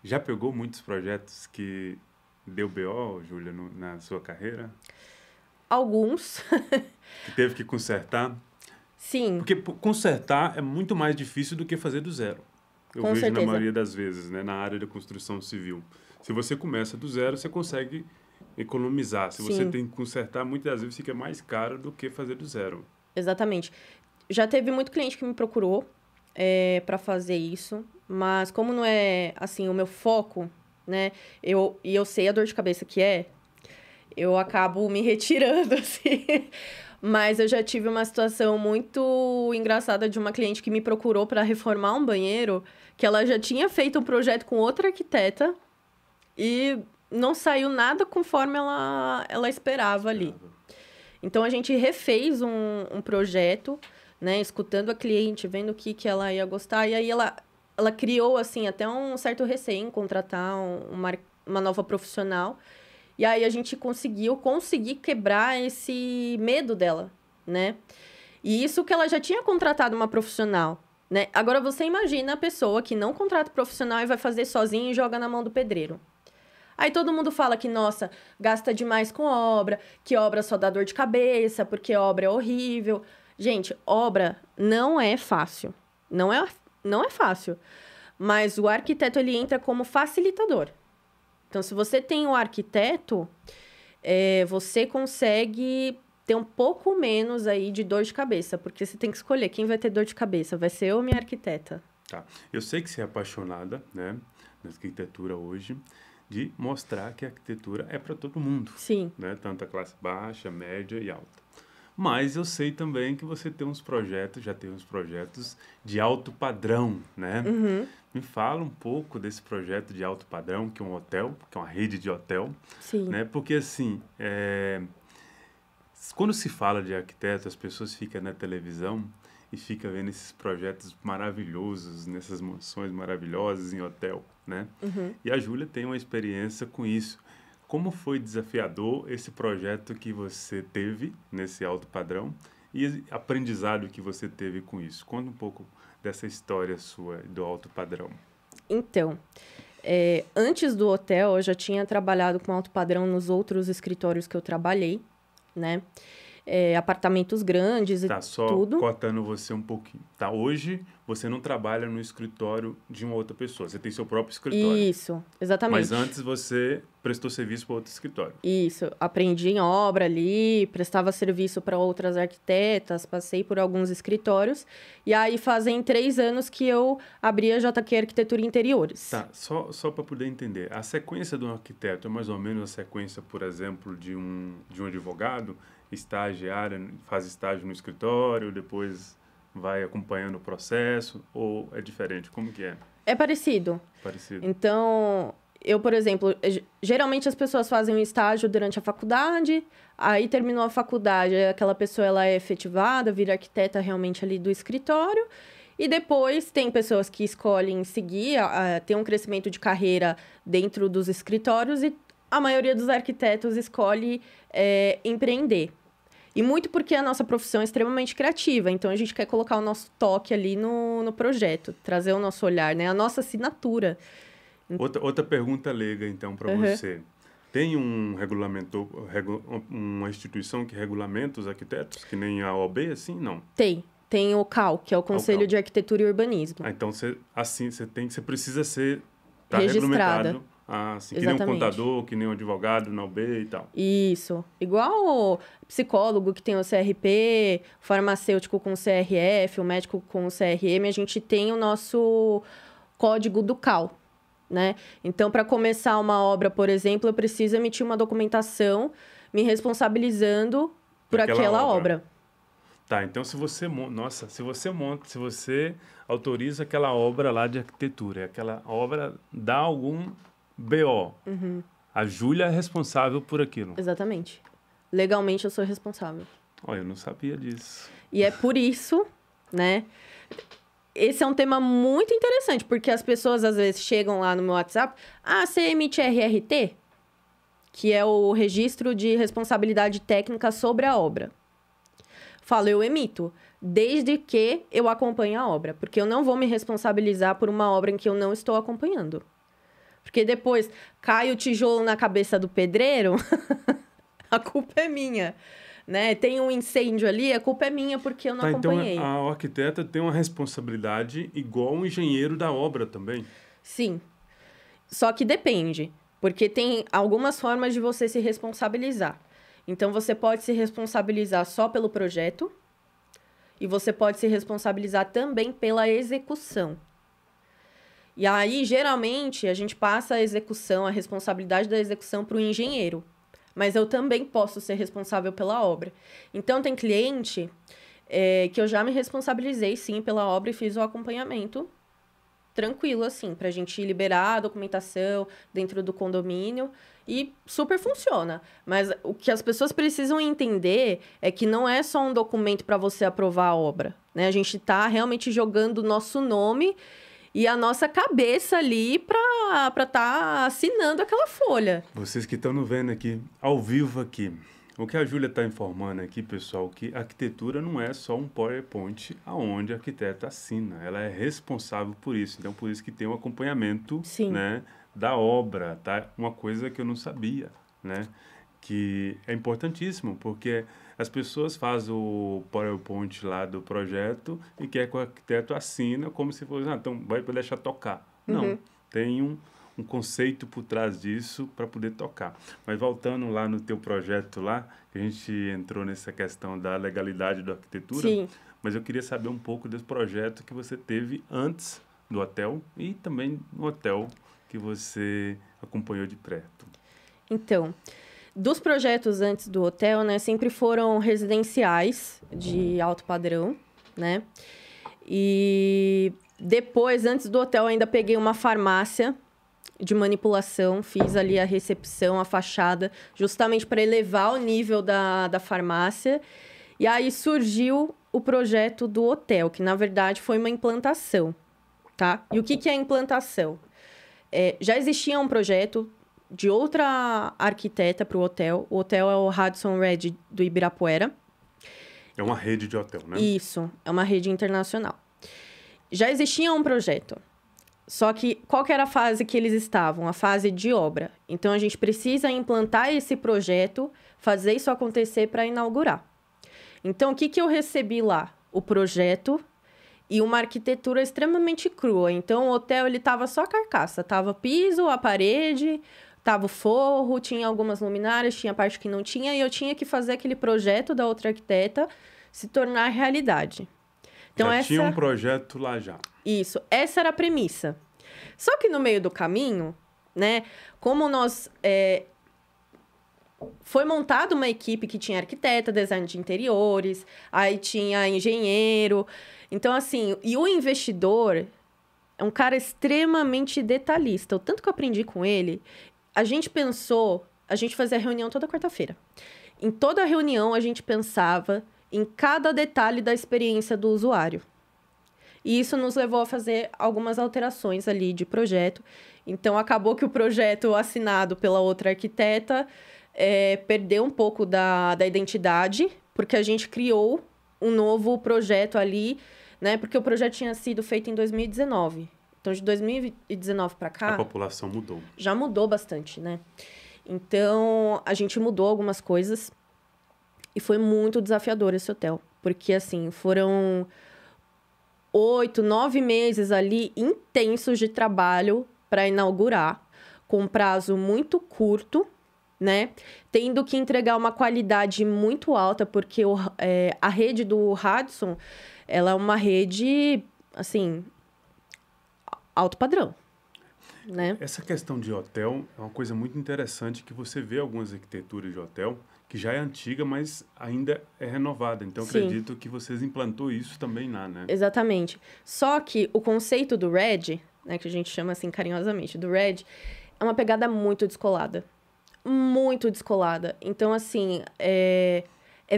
Já pegou muitos projetos que deu BO, Júlia, na sua carreira?
Alguns.
Que teve que consertar?
Sim.
Porque consertar é muito mais difícil do que fazer do zero. Eu vejo certeza. Na maioria das vezes, né, na área da construção civil. Se você começa do zero, você consegue economizar. Se você tem que consertar, muitas das vezes fica mais caro do que fazer do zero.
Exatamente. Já teve muito cliente que me procurou para fazer isso, mas como não é assim o meu foco, né? Eu sei a dor de cabeça que eu acabo me retirando, assim. Mas eu já tive uma situação muito engraçada de uma cliente que me procurou para reformar um banheiro, que ela já tinha feito um projeto com outra arquiteta e não saiu nada conforme ela esperava ali. Então, a gente refez um projeto, né? Escutando a cliente, vendo o que ela ia gostar. E aí, ela criou, assim, até um certo receio em contratar uma nova profissional. E aí, a gente conseguiu quebrar esse medo dela, né? E isso que ela já tinha contratado uma profissional. né? Agora, você imagina a pessoa que não contrata profissional e vai fazer sozinho e joga na mão do pedreiro. Aí todo mundo fala que, nossa, gasta demais com obra, que obra só dá dor de cabeça, porque obra é horrível. Gente, obra não é fácil. Não é fácil. Mas o arquiteto, ele entra como facilitador. Então, se você tem o arquiteto, você consegue ter um pouco menos aí de dor de cabeça. Porque você tem que escolher quem vai ter dor de cabeça. Vai ser eu ou minha arquiteta?
Tá. Eu sei que você é apaixonada, né, na arquitetura hoje, de mostrar que a arquitetura é para todo mundo.
Sim.
Né? Tanto a classe baixa, média e alta. Mas eu sei também que você tem uns projetos, já tem uns projetos de alto padrão, né?
Uhum.
Me fala um pouco desse projeto de alto padrão, que é um hotel, que é uma rede de hotel.
Sim.
Né? Porque, assim, quando se fala de arquiteto, as pessoas ficam na televisão e ficam vendo esses projetos maravilhosos, nessas mansões maravilhosas em hotel, né?
Uhum.
E a Júlia tem uma experiência com isso. Como foi desafiador esse projeto que você teve nesse alto padrão e aprendizado que você teve com isso? Conta um pouco dessa história sua do alto padrão.
Então, antes do hotel, eu já tinha trabalhado com alto padrão nos outros escritórios que eu trabalhei, né? Apartamentos grandes e
Tá, só
tudo.
cortando você um pouquinho. Tá, hoje você não trabalha no escritório de uma outra pessoa, você tem seu próprio escritório.
Isso, exatamente.
Mas antes você prestou serviço para outro escritório.
Isso, aprendi em obra ali, prestava serviço para outras arquitetas, passei por alguns escritórios. E aí fazem 3 anos que eu abri a JQ Arquitetura e Interiores.
Tá, só para poder entender. A sequência do arquiteto é mais ou menos a sequência, por exemplo, de um advogado, estagiário, faz estágio no escritório, depois vai acompanhando o processo, ou é diferente? Como que é?
É parecido.
Parecido.
Então, eu, por exemplo, geralmente as pessoas fazem um estágio durante a faculdade, aí terminou a faculdade, aquela pessoa ela é efetivada, vira arquiteta realmente ali do escritório, e depois tem pessoas que escolhem seguir, ter um crescimento de carreira dentro dos escritórios, e a maioria dos arquitetos escolhe empreender. E muito porque a nossa profissão é extremamente criativa, então a gente quer colocar o nosso toque ali no projeto, trazer o nosso olhar, né? A nossa assinatura.
Outra pergunta leiga, então, para você. Tem um regulamento, uma instituição que regulamenta os arquitetos, que nem a OAB, assim? Não.
Tem o CAL, que é o Conselho de Arquitetura e Urbanismo.
Então, você precisa ser
registrada.
Regulamentado, assim, que nem um contador, que nem um advogado na UB e tal.
Isso. Igual o psicólogo que tem o CRP, farmacêutico com o CRF, o médico com o CRM, a gente tem o nosso código do CAL, né? Então, para começar uma obra, por exemplo, eu preciso emitir uma documentação me responsabilizando por aquela obra.
Tá, então se você autoriza aquela obra lá de arquitetura, aquela obra dá algum BO, a Júlia é responsável por aquilo.
Exatamente. Legalmente eu sou responsável.
Olha, eu não sabia disso.
E é por isso, né? Esse é um tema muito interessante, porque as pessoas às vezes chegam lá no meu WhatsApp, você emite RRT? Que é o Registro de Responsabilidade Técnica sobre a Obra. Falo, eu emito, desde que eu acompanhe a obra, porque eu não vou me responsabilizar por uma obra em que eu não estou acompanhando. Porque depois cai o tijolo na cabeça do pedreiro, a culpa é minha, né? Tem um incêndio ali, a culpa é minha porque eu não acompanhei.
Então, a arquiteta tem uma responsabilidade igual o engenheiro da obra também.
Sim, só que depende, porque tem algumas formas de você se responsabilizar. Então, você pode se responsabilizar só pelo projeto e você pode se responsabilizar também pela execução. E aí, geralmente, a gente passa a execução, a responsabilidade da execução para o engenheiro. Mas eu também posso ser responsável pela obra. Então, tem cliente que eu já me responsabilizei, sim, pela obra e fiz o acompanhamento tranquilo, assim, para a gente liberar a documentação dentro do condomínio e super funciona. Mas o que as pessoas precisam entender é que não é só um documento para você aprovar a obra, né? A gente está realmente jogando o nosso nome e a nossa cabeça ali para estar assinando aquela folha.
Vocês que estão nos vendo aqui, ao vivo aqui, O que a Júlia está informando aqui, pessoal, que a arquitetura não é só um PowerPoint aonde a arquiteta assina, ela é responsável por isso. Então, por isso que tem um acompanhamento,
Sim.
né, da obra, tá? Uma coisa que eu não sabia, né? Que é importantíssimo, porque as pessoas fazem o PowerPoint lá do projeto e quer que o arquiteto assina como se fosse, então vai deixar tocar. Não, tem um conceito por trás disso para poder tocar. Mas voltando lá no teu projeto lá, que a gente entrou nessa questão da legalidade da arquitetura,
Sim.
mas eu queria saber um pouco desse projeto que você teve antes do hotel e também no hotel que você acompanhou de perto.
Então, dos projetos antes do hotel, né, sempre foram residenciais de alto padrão, né? E depois, antes do hotel, ainda peguei uma farmácia de manipulação, fiz ali a recepção, a fachada, justamente para elevar o nível da farmácia. E aí surgiu o projeto do hotel, que na verdade foi uma implantação, tá? E o que é implantação? Já existia um projeto de outra arquiteta para o hotel. O hotel é o Radisson Red do Ibirapuera.
É uma rede de hotel, né?
Isso, é uma rede internacional. Já existia um projeto. Só que qual que era a fase que eles estavam? A fase de obra. Então, a gente precisa implantar esse projeto, fazer isso acontecer para inaugurar. Então, o que eu recebi lá? O projeto e uma arquitetura extremamente crua. Então, o hotel estava só a carcaça. Tava piso, a parede, tava o forro, tinha algumas luminárias, tinha parte que não tinha. E eu tinha que fazer aquele projeto da outra arquiteta se tornar realidade. Então,
já tinha um projeto lá já.
Isso, essa era a premissa. Só que no meio do caminho, né, como nós... foi montada uma equipe que tinha arquiteta, design de interiores, aí tinha engenheiro. Então, assim, e o investidor é um cara extremamente detalhista. O tanto que eu aprendi com ele, a gente fazia reunião toda quarta-feira. Em toda reunião, a gente pensava em cada detalhe da experiência do usuário. E isso nos levou a fazer algumas alterações ali de projeto. Então, acabou que o projeto assinado pela outra arquiteta perdeu um pouco da identidade, porque a gente criou um novo projeto ali, né? Porque o projeto tinha sido feito em 2019. Então, de 2019 para cá...
A população mudou.
Já mudou bastante, né? Então, a gente mudou algumas coisas e foi muito desafiador esse hotel. Porque, assim, foram 8, 9 meses ali intensos de trabalho para inaugurar, com um prazo muito curto, né? Tendo que entregar uma qualidade muito alta, porque a rede do Radisson, ela é uma rede, assim, alto padrão, né?
Essa questão de hotel é uma coisa muito interessante, que você vê algumas arquiteturas de hotel que já é antiga, mas ainda é renovada. Então,
Sim.
acredito que vocês implantou isso também lá, né?
Exatamente. Só que o conceito do Red, né, que a gente chama assim carinhosamente, do Red, é uma pegada muito descolada. Muito descolada. Então, assim, é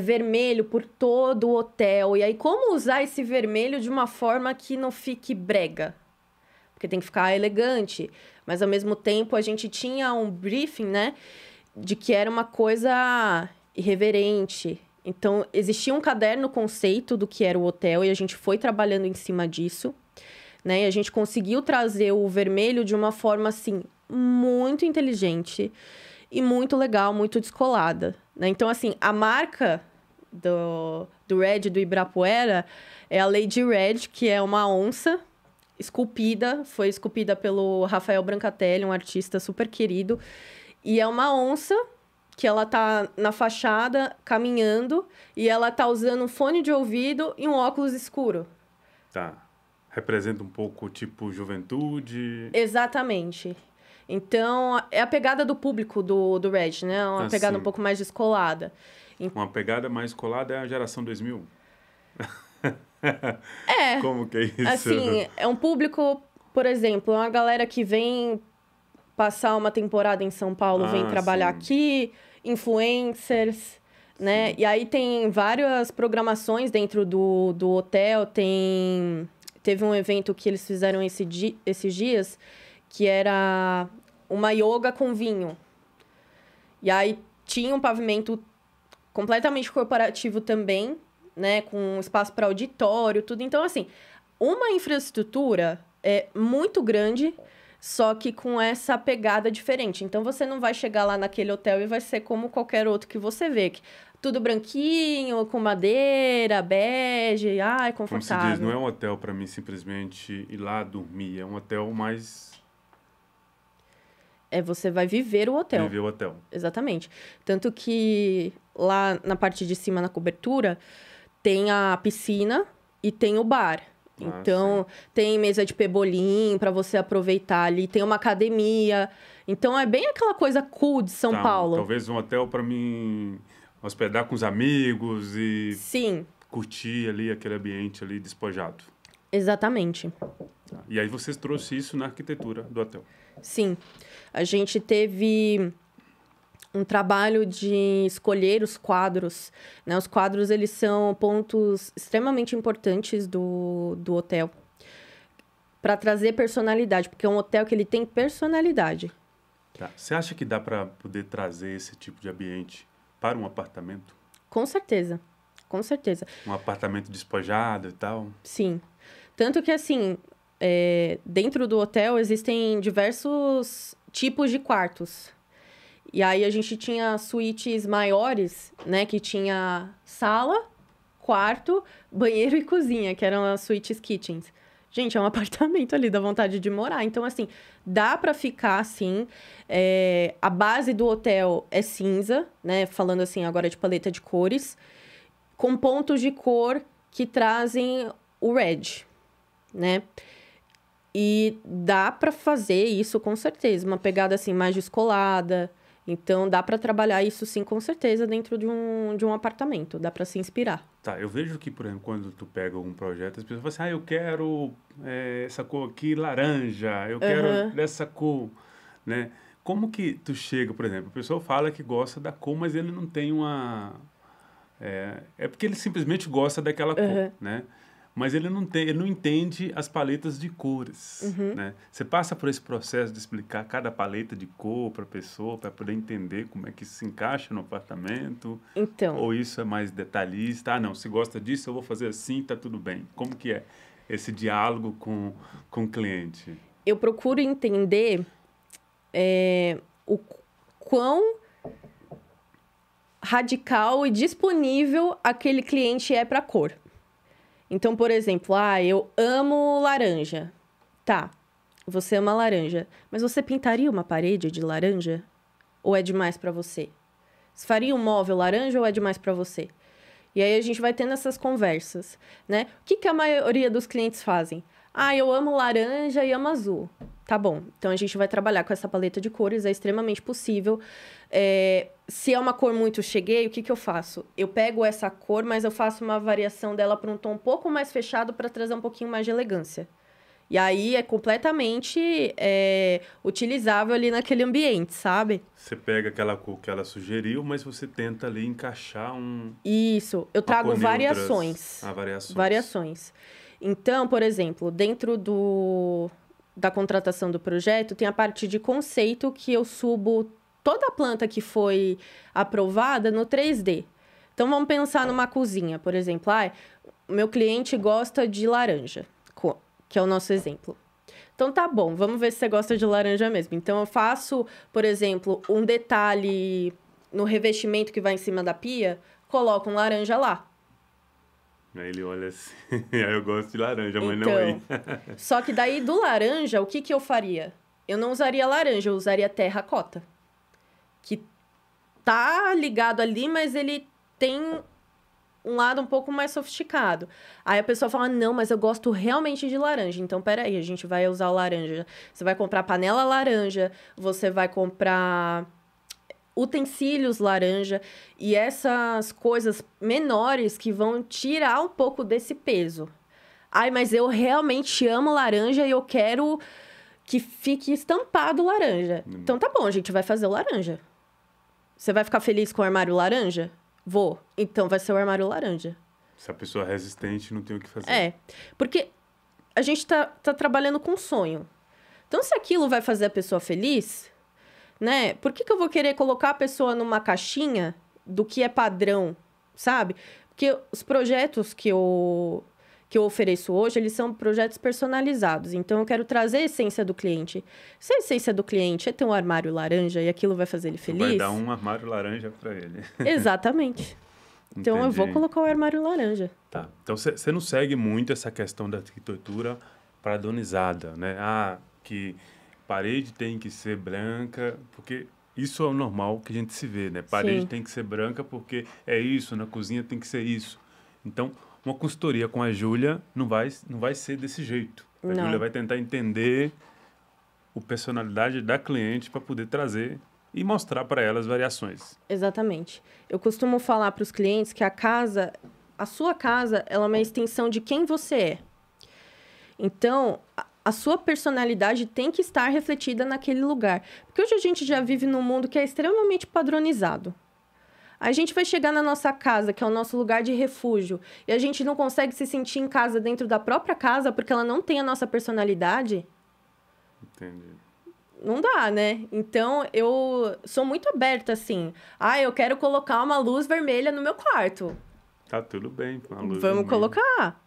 vermelho por todo o hotel. E aí, como usar esse vermelho de uma forma que não fique brega? Porque tem que ficar elegante. Mas, ao mesmo tempo, a gente tinha um briefing, né? De que era uma coisa irreverente. Então, existia um caderno conceito do que era o hotel e a gente foi trabalhando em cima disso, né? E a gente conseguiu trazer o vermelho de uma forma, assim, muito inteligente e muito legal, muito descolada, né? Então, assim, a marca do Red do Ibirapuera é a Lady Red, que é uma onça esculpida, foi esculpida pelo Rafael Brancatelli, um artista super querido. E é uma onça que ela tá na fachada, caminhando, e ela tá usando um fone de ouvido e um óculos escuro.
Tá. Representa um pouco, tipo, juventude.
Exatamente. Então, é a pegada do público do Red, né? Uma pegada um pouco mais descolada.
Uma pegada mais colada é a geração 2000. Como que é isso?
Assim, é um público, por exemplo, uma galera que vem passar uma temporada em São Paulo, vem trabalhar aqui, influencers, né? Sim. E aí tem várias programações dentro do hotel. Teve um evento que eles fizeram esses dias, que era uma yoga com vinho. E aí tinha um pavimento completamente corporativo também, né? Com espaço para auditório, tudo. Então, assim, uma infraestrutura é muito grande, só que com essa pegada diferente. Então, você não vai chegar lá naquele hotel e vai ser como qualquer outro que você vê. Tudo branquinho, com madeira, bege,
Como se
confortável.
diz, não é um hotel para mim simplesmente ir lá dormir, é um hotel mais
Você vai viver o hotel.
viver o hotel.
Exatamente. Tanto que lá na parte de cima, na cobertura, tem a piscina e tem o bar. Então, tem mesa de pebolim para você aproveitar ali, tem uma academia. Então, é bem aquela coisa cool de São Paulo.
Talvez um hotel para mim hospedar com os amigos e
Sim,
curtir ali aquele ambiente ali despojado.
exatamente.
E aí vocês trouxeram isso na arquitetura do hotel.
Sim. A gente teve um trabalho de escolher os quadros, né? Os quadros, eles são pontos extremamente importantes do hotel para trazer personalidade, porque é um hotel que ele tem personalidade.
Tá. Você acha que dá para poder trazer esse tipo de ambiente para um apartamento?
Com certeza, com certeza.
Um apartamento despojado e tal?
Sim. Tanto que, assim, dentro do hotel existem diversos tipos de quartos. E aí a gente tinha suítes maiores, né? Que tinha sala, quarto, banheiro e cozinha, que eram as suítes kitchens. Gente, é um apartamento ali, dá vontade de morar. Então, assim, dá pra ficar assim. A base do hotel é cinza, né? Falando assim agora de paleta de cores, com pontos de cor que trazem o red, né? E dá pra fazer isso com certeza, uma pegada assim mais descolada. Então, dá para trabalhar isso, sim, com certeza, dentro de um apartamento. Dá para se inspirar.
Tá, eu vejo que, por exemplo, quando tu pega algum projeto, as pessoas falam assim, eu quero essa cor aqui laranja, eu quero dessa cor, né? Como que tu chega, por exemplo, a pessoa fala que gosta da cor, mas ele não tem uma... É porque ele simplesmente gosta daquela cor, né? Mas ele não entende as paletas de cores, né? Você passa por esse processo de explicar cada paleta de cor para a pessoa, para poder entender como é que isso se encaixa no apartamento?
Então...
Ou isso é mais detalhista? Ah, não, se gosta disso, eu vou fazer assim, tá tudo bem. Como que é esse diálogo com o cliente?
Eu procuro entender o quão radical e disponível aquele cliente é para a cor. Então, por exemplo, eu amo laranja. Tá, você ama laranja. Mas você pintaria uma parede de laranja? Ou é demais para você? Você faria um móvel laranja ou é demais para você? E aí a gente vai tendo essas conversas, né? O que a maioria dos clientes fazem? Eu amo laranja e amo azul. Tá bom, então a gente vai trabalhar com essa paleta de cores, é extremamente possível. Se é uma cor muito cheguei, o que eu faço? Eu pego essa cor, mas eu faço uma variação dela para um tom um pouco mais fechado para trazer um pouquinho mais de elegância. E aí é completamente utilizável ali naquele ambiente, sabe?
Você pega aquela cor que ela sugeriu, mas você tenta ali encaixar
Isso, eu trago variações. Variações. Então, por exemplo, dentro da contratação do projeto, tem a parte de conceito que eu subo toda a planta que foi aprovada no 3D. Então, vamos pensar numa cozinha, por exemplo. Meu cliente gosta de laranja, que é o nosso exemplo. Então, tá bom, vamos ver se você gosta de laranja mesmo. Então, eu faço, por exemplo, um detalhe no revestimento que vai em cima da pia, coloco um laranja lá.
Aí ele olha assim, eu gosto de laranja, mas não aí.
Só que daí do laranja, o que eu faria? Eu não usaria laranja, eu usaria terracota. Que tá ligado ali, mas ele tem um lado um pouco mais sofisticado. Aí a pessoa fala, não, mas eu gosto realmente de laranja. Então, peraí, a gente vai usar o laranja. Você vai comprar panela laranja, você vai comprar utensílios laranja e essas coisas menores que vão tirar um pouco desse peso. Mas eu realmente amo laranja e eu quero que fique estampado laranja. Então tá bom, a gente vai fazer o laranja. Você vai ficar feliz com o armário laranja? Vou. Então vai ser o armário laranja.
Se a pessoa é resistente, não tem o que fazer.
Porque a gente tá trabalhando com sonho. Então se aquilo vai fazer a pessoa feliz, né? Por que eu vou querer colocar a pessoa numa caixinha do que é padrão, sabe? Porque os projetos que eu ofereço hoje, eles são projetos personalizados. Então, eu quero trazer a essência do cliente. Se a essência do cliente é ter um armário laranja e aquilo vai fazer ele feliz...
Vai dar um armário laranja para ele.
Exatamente. Então, eu vou colocar o armário laranja.
Tá. Então, você não segue muito essa questão da arquitetura padronizada, né? Ah, que parede tem que ser branca, porque isso é o normal que a gente se vê, né? Parede tem que ser branca porque é isso, na cozinha tem que ser isso. Então, uma consultoria com a Júlia não vai ser desse jeito. A Júlia vai tentar entender a personalidade da cliente para poder trazer e mostrar para ela as variações.
Exatamente. Eu costumo falar para os clientes que a sua casa, ela é uma extensão de quem você é. Então, a sua personalidade tem que estar refletida naquele lugar. Porque hoje a gente já vive num mundo que é extremamente padronizado. A gente vai chegar na nossa casa, que é o nosso lugar de refúgio, e a gente não consegue se sentir em casa dentro da própria casa porque ela não tem a nossa personalidade.
Entendi.
Não dá, né? Então, eu sou muito aberta, assim. Ah, eu quero colocar uma luz vermelha no meu quarto.
Tá tudo bem com a luz
Vamos
vermelha.
colocar.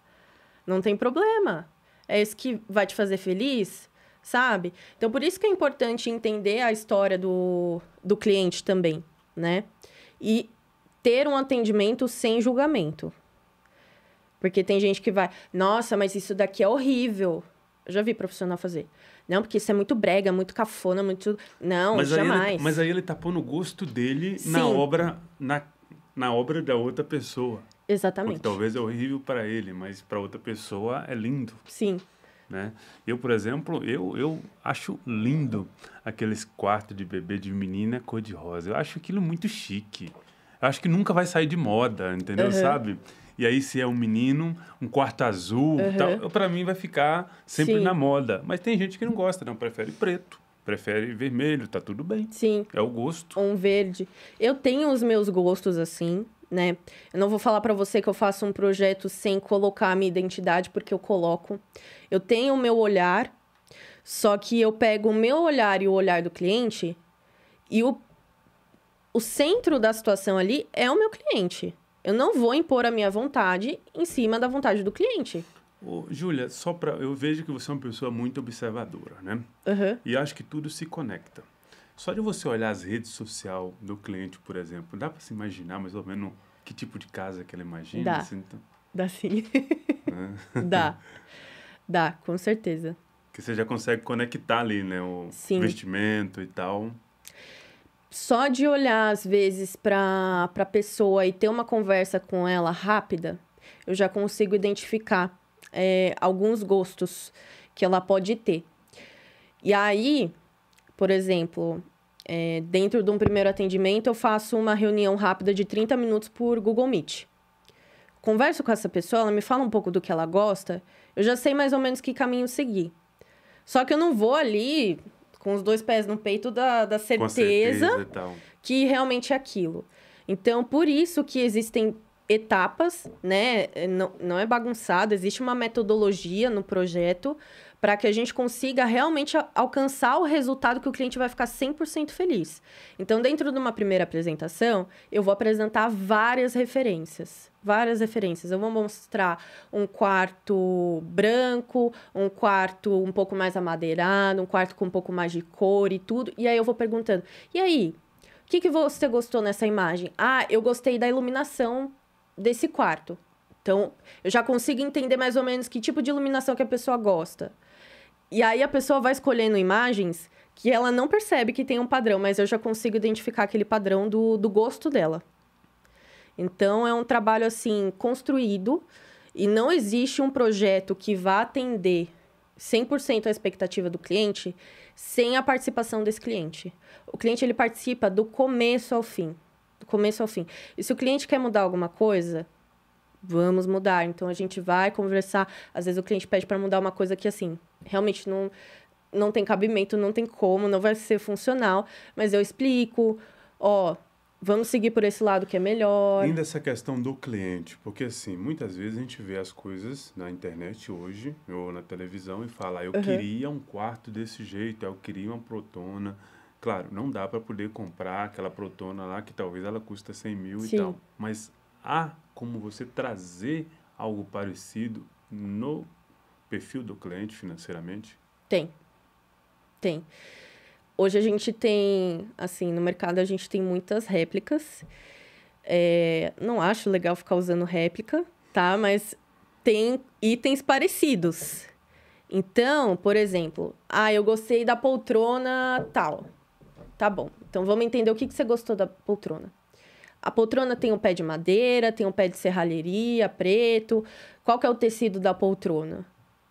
Não tem problema. É isso que vai te fazer feliz, sabe? Então, por isso que é importante entender a história do cliente também, né? E ter um atendimento sem julgamento. Porque tem gente que vai... Nossa, mas isso daqui é horrível. Eu já vi profissional fazer. Não, porque isso é muito brega, muito cafona, muito... Não,
mas
jamais.
Mas aí ele tá pondo o gosto dele
Sim.
na obra da outra pessoa.
Exatamente.
Porque talvez é horrível para ele, mas para outra pessoa é lindo.
Sim.
Né? Eu, por exemplo, eu acho lindo aqueles quartos de bebê de menina cor-de-rosa. Eu acho aquilo muito chique. Eu acho que nunca vai sair de moda, entendeu? Sabe? E aí, se é um menino, um quarto azul, tal, para mim vai ficar sempre na moda. Mas tem gente que não gosta, não. Prefere preto, prefere vermelho, tá tudo bem.
Sim.
É o gosto.
Um verde. Eu tenho os meus gostos assim, né? Eu não vou falar para você que eu faço um projeto sem colocar a minha identidade, porque eu coloco. Eu tenho o meu olhar, só que eu pego o meu olhar e o olhar do cliente e o centro da situação ali é o meu cliente. Eu não vou impor a minha vontade em cima da vontade do cliente.
Ô, Júlia, eu vejo que você é uma pessoa muito observadora, né? E acho que tudo se conecta. Só de você olhar as redes sociais do cliente, por exemplo, dá para se imaginar mais ou menos que tipo de casa que ela imagina?
Dá.
Assim, então...
Dá sim. Dá, com certeza.
Que você já consegue conectar ali, né? O vestimento e tal.
Só de olhar, às vezes, para a pessoa e ter uma conversa com ela rápida, eu já consigo identificar alguns gostos que ela pode ter. E aí, por exemplo, dentro de um primeiro atendimento, eu faço uma reunião rápida de 30 minutos por Google Meet. Converso com essa pessoa, ela me fala um pouco do que ela gosta, eu já sei mais ou menos que caminho seguir. Só que eu não vou ali com os 2 pés no peito da certeza
e tal.
Que realmente é aquilo. Então, por isso que existem etapas, né? Não é bagunçado, existe uma metodologia no projeto para que a gente consiga realmente alcançar o resultado que o cliente vai ficar 100% feliz. Então, dentro de uma primeira apresentação, eu vou apresentar várias referências. Eu vou mostrar um quarto branco, um quarto um pouco mais amadeirado, um quarto com um pouco mais de cor e tudo. E aí eu vou perguntando, e aí, o que você gostou nessa imagem? Ah, eu gostei da iluminação desse quarto. Então, eu já consigo entender mais ou menos que tipo de iluminação que a pessoa gosta. E aí a pessoa vai escolhendo imagens que ela não percebe que tem um padrão, mas eu já consigo identificar aquele padrão do gosto dela. Então, é um trabalho, assim, construído e não existe um projeto que vá atender 100% a expectativa do cliente sem a participação desse cliente. O cliente, ele participa do começo ao fim. Do começo ao fim. E se o cliente quer mudar alguma coisa, vamos mudar. Então, a gente vai conversar. Às vezes, o cliente pede para mudar uma coisa que, assim, realmente não tem cabimento, não tem como, não vai ser funcional. Mas eu explico, vamos seguir por esse lado que é melhor.
Ainda essa questão do cliente, porque assim, muitas vezes a gente vê as coisas na internet hoje, ou na televisão, e fala, eu queria um quarto desse jeito, eu queria uma protona Claro, não dá para poder comprar aquela protona lá que talvez ela custa 100 mil
Sim.
e tal. Mas há como você trazer algo parecido no perfil do cliente financeiramente?
Tem. Hoje a gente tem, assim, no mercado a gente tem muitas réplicas. Não acho legal ficar usando réplica, tá? Mas tem itens parecidos. Então, por exemplo, eu gostei da poltrona tal. Tá bom. Então, vamos entender o que você gostou da poltrona. A poltrona tem um pé de madeira, tem um pé de serralheria, preto. Qual que é o tecido da poltrona?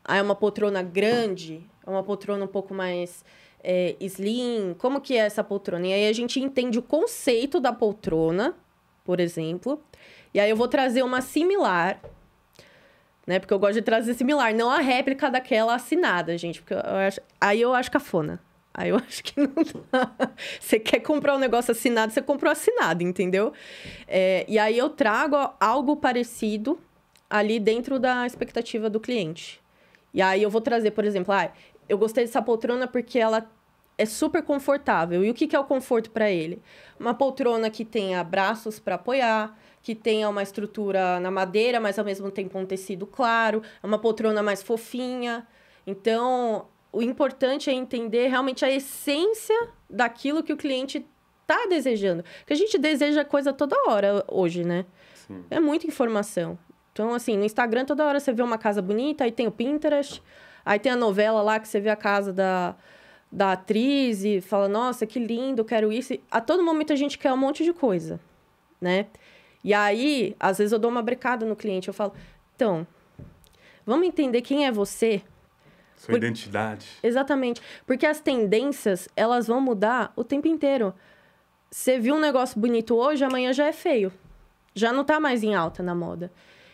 É uma poltrona grande? É uma poltrona um pouco mais slim? Como que é essa poltrona? E aí, a gente entende o conceito da poltrona, por exemplo. E aí, eu vou trazer uma similar, né? Porque eu gosto de trazer similar, não a réplica daquela assinada, gente. Porque eu acho cafona. Aí eu acho que não dá. Você quer comprar um negócio assinado, você comprou assinado, entendeu? E aí eu trago algo parecido ali dentro da expectativa do cliente. E aí eu vou trazer, por exemplo, eu gostei dessa poltrona porque ela é super confortável. E o que é o conforto para ele? Uma poltrona que tenha braços para apoiar, que tenha uma estrutura na madeira, mas ao mesmo tempo um tecido claro, uma poltrona mais fofinha. Então, o importante é entender realmente a essência daquilo que o cliente está desejando. Porque a gente deseja coisa toda hora hoje, né?
Sim.
É muita informação. Então, assim, no Instagram toda hora você vê uma casa bonita, aí tem o Pinterest, aí tem a novela lá que você vê a casa da atriz e fala, nossa, que lindo, quero isso. E a todo momento a gente quer um monte de coisa, né? E aí, às vezes eu dou uma brecada no cliente, eu falo, então, vamos entender quem é você?
Sua identidade.
Exatamente. Porque as tendências, elas vão mudar o tempo inteiro. Você viu um negócio bonito hoje, amanhã já é feio. Já não tá mais em alta na moda.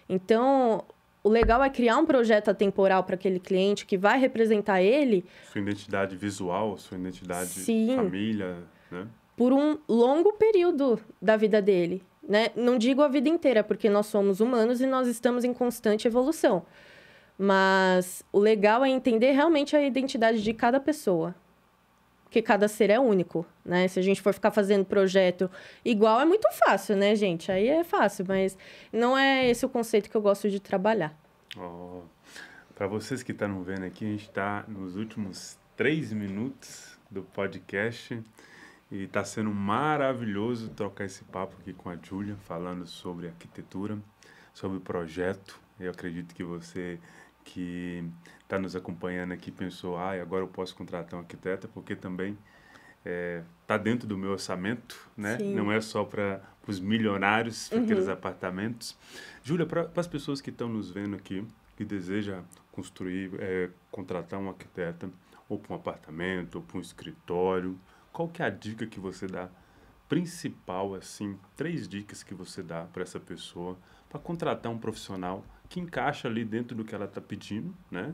Então, o legal é criar um projeto atemporal para aquele cliente que vai representar ele.
Sua identidade visual, sua identidade
Sim,
família, né?
por um longo período da vida dele, né? Não digo a vida inteira, porque nós somos humanos e nós estamos em constante evolução. Mas o legal é entender realmente a identidade de cada pessoa. Porque cada ser é único, né? Se a gente for ficar fazendo projeto igual, é muito fácil, né, gente? Aí é fácil, mas não é esse o conceito que eu gosto de trabalhar.
Para vocês que estão vendo aqui, a gente está nos últimos 3 minutos do podcast e está sendo maravilhoso trocar esse papo aqui com a Júlia, falando sobre arquitetura, sobre o projeto. Eu acredito que você que está nos acompanhando aqui pensou, agora eu posso contratar um arquiteto, porque também está dentro do meu orçamento, né?
Sim.
Não é só para os milionários, para aqueles apartamentos. Júlia, para as pessoas que estão nos vendo aqui, que desejam construir, contratar um arquiteto, ou para um apartamento, ou para um escritório, qual que é a dica que você dá? Principal, assim, 3 dicas que você dá para essa pessoa para contratar um profissional que encaixa ali dentro do que ela está pedindo, né?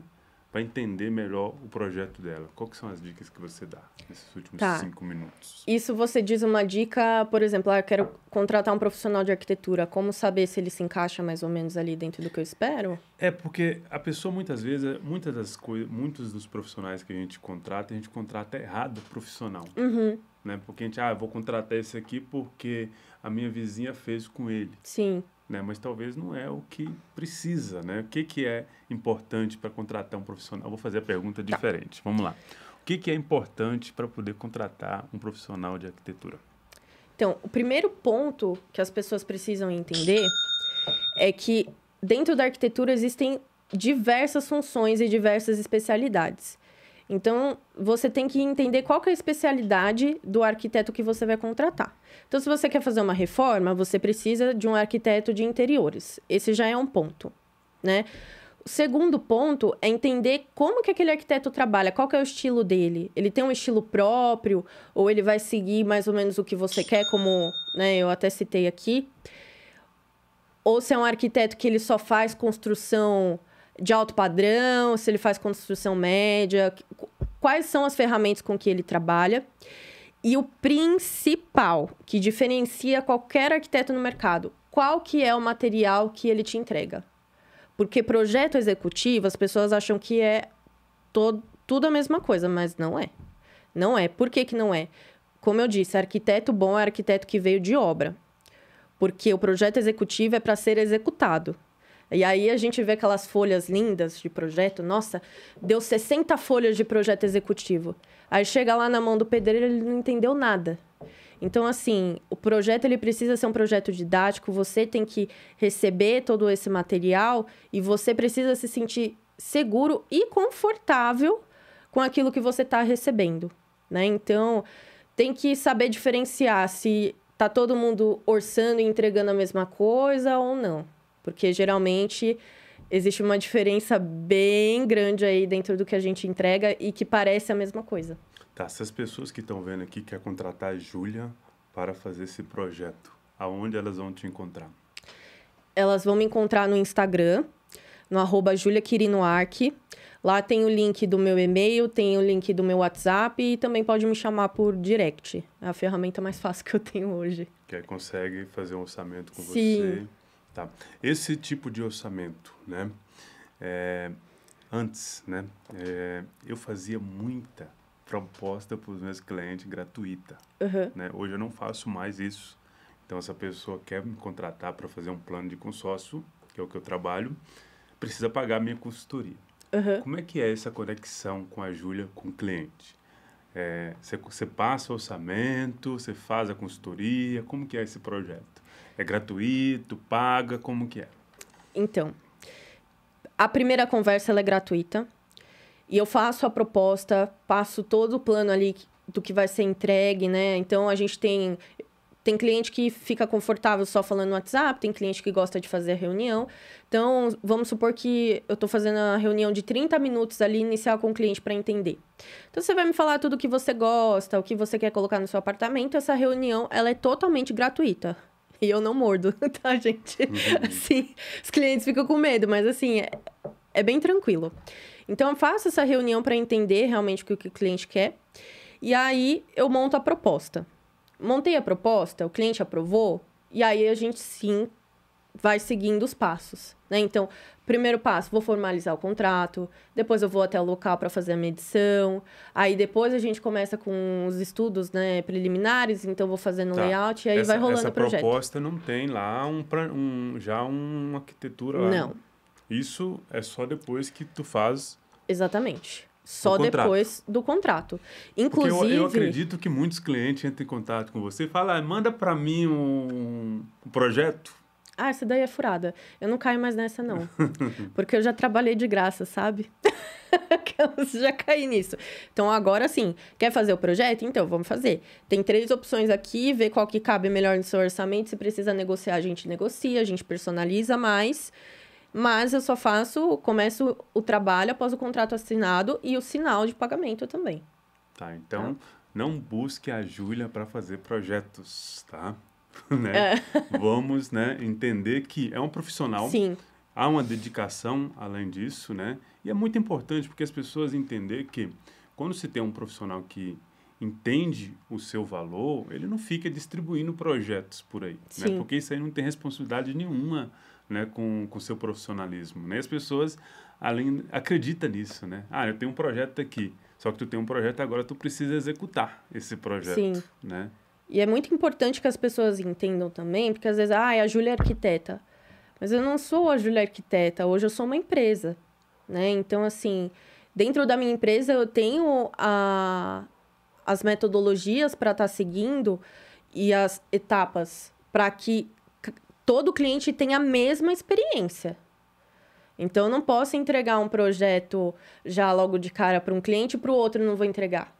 Para entender melhor o projeto dela. Quais que são as dicas que você dá nesses últimos 5 minutos?
Isso você diz uma dica, por exemplo, eu quero contratar um profissional de arquitetura. Como saber se ele se encaixa mais ou menos ali dentro do que eu espero?
Porque a pessoa muitas vezes, muitos dos profissionais que a gente contrata errado profissional. Né? Porque a gente, eu vou contratar esse aqui porque a minha vizinha fez com ele.
Sim.
Né? Mas talvez não é o que precisa, né? O que é importante para contratar um profissional? Eu vou fazer a pergunta diferente. Vamos lá. O que é importante para poder contratar um profissional de arquitetura?
Então, o primeiro ponto que as pessoas precisam entender é que dentro da arquitetura existem diversas funções e diversas especialidades. Então, você tem que entender qual que é a especialidade do arquiteto que você vai contratar. Então, se você quer fazer uma reforma, você precisa de um arquiteto de interiores. Esse já é um ponto, né? O segundo ponto é entender como que aquele arquiteto trabalha, qual que é o estilo dele. Ele tem um estilo próprio ou ele vai seguir mais ou menos o que você quer, como, né, eu até citei aqui. Ou se é um arquiteto que ele só faz construção de alto padrão, se ele faz construção média, quais são as ferramentas com que ele trabalha. E o principal que diferencia qualquer arquiteto no mercado, qual que é o material que ele te entrega? Porque projeto executivo, as pessoas acham que é tudo a mesma coisa, mas não é. Não é. Por que que não é? Como eu disse, arquiteto bom é arquiteto que veio de obra. Porque o projeto executivo é para ser executado. E aí a gente vê aquelas folhas lindas de projeto. Nossa, deu 60 folhas de projeto executivo. Aí chega lá na mão do pedreiro, ele não entendeu nada. Então, assim, o projeto ele precisa ser um projeto didático. Você tem que receber todo esse material e você precisa se sentir seguro e confortável com aquilo que você está recebendo, né? Então, tem que saber diferenciar se tá todo mundo orçando e entregando a mesma coisa ou não. Porque, geralmente, existe uma diferença bem grande aí dentro do que a gente entrega e que parece a mesma coisa.
Tá, se as pessoas que estão vendo aqui querem contratar a Júlia para fazer esse projeto, aonde elas vão te encontrar?
Elas vão me encontrar no Instagram, no @juliaquirinoarch. Lá tem o link do meu e-mail, tem o link do meu WhatsApp e também pode me chamar por direct. É a ferramenta mais fácil que eu tenho hoje.
Que aí consegue fazer um orçamento com
Sim.
você. Tá. Esse tipo de orçamento, né? Antes, né? Eu fazia muita proposta para os meus clientes gratuita.
Uhum.
Né? Hoje eu não faço mais isso. Então, essa pessoa quer me contratar para fazer um plano de consórcio, que é o que eu trabalho, precisa pagar a minha consultoria.
Uhum.
Como é que é essa conexão com a Júlia, com o cliente? Você passa o orçamento, você faz a consultoria, como que é esse projeto? É gratuito, paga, como que é?
Então, a primeira conversa ela é gratuita. E eu faço a proposta, passo todo o plano ali do que vai ser entregue, né? Então, a gente tem cliente que fica confortável só falando no WhatsApp, tem cliente que gosta de fazer a reunião. Então, vamos supor que eu estou fazendo a reunião de 30 minutos ali, inicial com o cliente para entender. Então, você vai me falar tudo o que você gosta, o que você quer colocar no seu apartamento. Essa reunião, ela é totalmente gratuita. E eu não mordo, tá, gente? Assim, os clientes ficam com medo, mas assim, é bem tranquilo. Então, eu faço essa reunião para entender realmente o que o cliente quer. E aí, eu monto a proposta. Montei a proposta, o cliente aprovou, e aí a gente, sim, vai seguindo os passos, né? Então, primeiro passo, vou formalizar o contrato, depois eu vou até o local para fazer a medição, aí depois a gente começa com os estudos, né, preliminares, então vou fazendo o layout, e aí vai rolando o projeto.
Essa proposta não tem lá já uma arquitetura lá?
Não.
Isso é só depois que tu faz...
Exatamente. Só depois do contrato. Inclusive...
Porque eu acredito que muitos clientes entram em contato com você e falam, manda para mim um projeto.
Ah, essa daí é furada. Eu não caio mais nessa, não. Porque eu já trabalhei de graça, sabe? Eu já caí nisso. Então, agora sim, quer fazer o projeto? Então, vamos fazer. Tem 3 opções aqui, ver qual que cabe melhor no seu orçamento. Se precisa negociar, a gente negocia, a gente personaliza mais. Mas eu só começo o trabalho após o contrato assinado e o sinal de pagamento também.
Tá, então não busque a Júlia para fazer projetos, tá? Né? Vamos, né, entender que é um profissional.
Sim.
Há uma dedicação além disso, né? E é muito importante porque as pessoas entenderem que quando se tem um profissional que entende o seu valor, ele não fica distribuindo projetos por aí, né? Porque isso aí não tem responsabilidade nenhuma, né, com o seu profissionalismo, né? As pessoas acreditam nisso, né? Eu tenho um projeto aqui, só que tu tem um projeto agora, tu precisa executar esse projeto,
Sim.
né?
E é muito importante que as pessoas entendam também, porque às vezes, a Júlia é arquiteta. Mas eu não sou a Júlia arquiteta, hoje eu sou uma empresa, né? Então, assim, dentro da minha empresa eu tenho as metodologias para estar seguindo e as etapas para que todo cliente tenha a mesma experiência. Então, eu não posso entregar um projeto já logo de cara para um cliente e para o outro não vou entregar.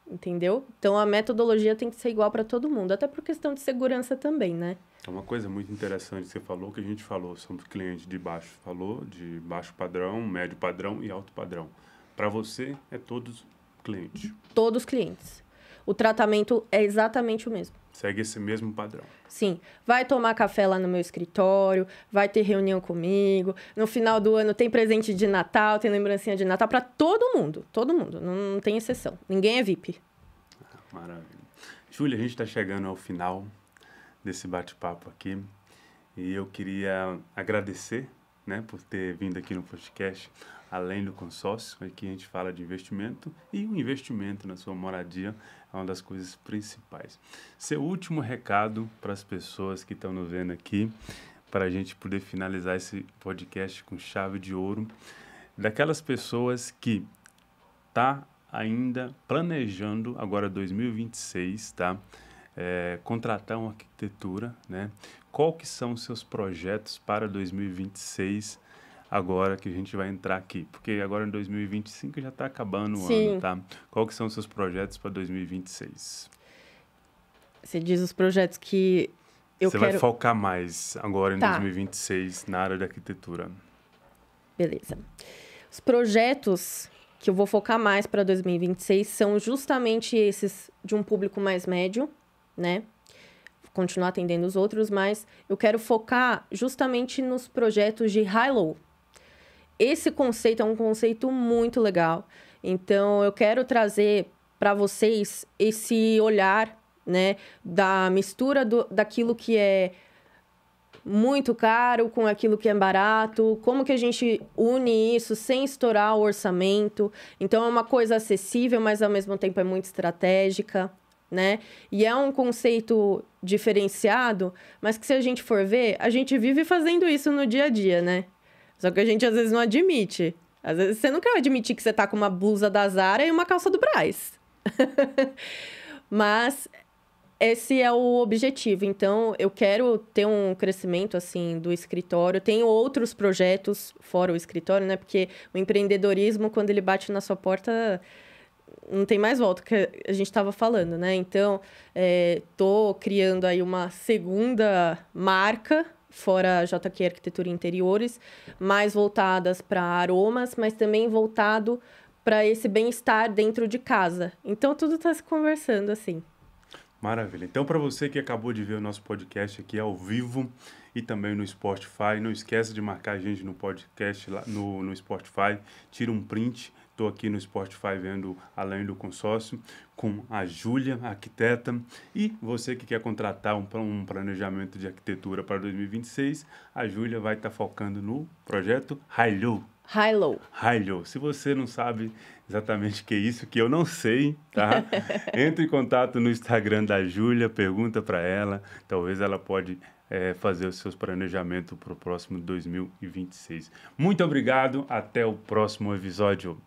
Entendeu? Então, a metodologia tem que ser igual para todo mundo, até por questão de segurança também, né?
É uma coisa muito interessante que você falou, que a gente falou, somos clientes de baixo, de baixo padrão, médio padrão e alto padrão. Para você, é todos clientes?
Todos clientes. O tratamento é exatamente o mesmo.
Segue esse mesmo padrão? Sim.
Vai tomar café lá no meu escritório, vai ter reunião comigo. No final do ano tem presente de Natal, tem lembrancinha de Natal para todo mundo. Todo mundo, não tem exceção. Ninguém é VIP.
Maravilha. Júlia, a gente está chegando ao final desse bate-papo aqui. E eu queria agradecer, né, por ter vindo aqui no podcast. Além do Consórcio. Aqui a gente fala de investimento e o investimento na sua moradia é uma das coisas principais. Seu último recado para as pessoas que estão nos vendo aqui, para a gente poder finalizar esse podcast com chave de ouro, daquelas pessoas que tá ainda planejando agora 2026, tá? Contratar uma arquitetura, né? Qual que são os seus projetos para 2026, agora que a gente vai entrar aqui? Porque agora em 2025 já está acabando o ano, tá? Qual que são os seus projetos para 2026?
Você diz os projetos que
Você vai focar mais agora em 2026 na área da arquitetura.
Beleza. Os projetos que eu vou focar mais para 2026 são justamente esses de um público mais médio, né? Vou continuar atendendo os outros, mas eu quero focar justamente nos projetos de high-low. Esse conceito é um conceito muito legal. Então, eu quero trazer para vocês esse olhar, né, da mistura daquilo que é muito caro com aquilo que é barato, como que a gente une isso sem estourar o orçamento. Então, é uma coisa acessível, mas ao mesmo tempo é muito estratégica, né? E é um conceito diferenciado, mas que se a gente for ver, a gente vive fazendo isso no dia a dia, né? Só que a gente às vezes não admite. Às vezes você não quer admitir que você tá com uma blusa da Zara e uma calça do Brás. Mas esse é o objetivo. Então, eu quero ter um crescimento, assim, do escritório. Tenho outros projetos fora o escritório, né? Porque o empreendedorismo, quando ele bate na sua porta, não tem mais volta, que a gente estava falando, né? Então, tô criando aí uma segunda marca, fora a JQ Arquitetura e Interiores, mais voltadas para aromas, mas também voltado para esse bem-estar dentro de casa. Então, tudo está se conversando, assim.
Maravilha. Então, para você que acabou de ver o nosso podcast aqui ao vivo e também no Spotify, não esqueça de marcar a gente no podcast, lá no Spotify. Tira um print. Estou aqui no Spotify vendo Além do Consórcio com a Júlia, arquiteta. E você que quer contratar um planejamento de arquitetura para 2026, a Júlia vai estar focando no projeto high-low. High-low. Se você não sabe exatamente o que é isso, que eu não sei, tá? Entre em contato no Instagram da Júlia, pergunta para ela. Talvez ela pode fazer os seus planejamentos para o próximo 2026. Muito obrigado. Até o próximo episódio.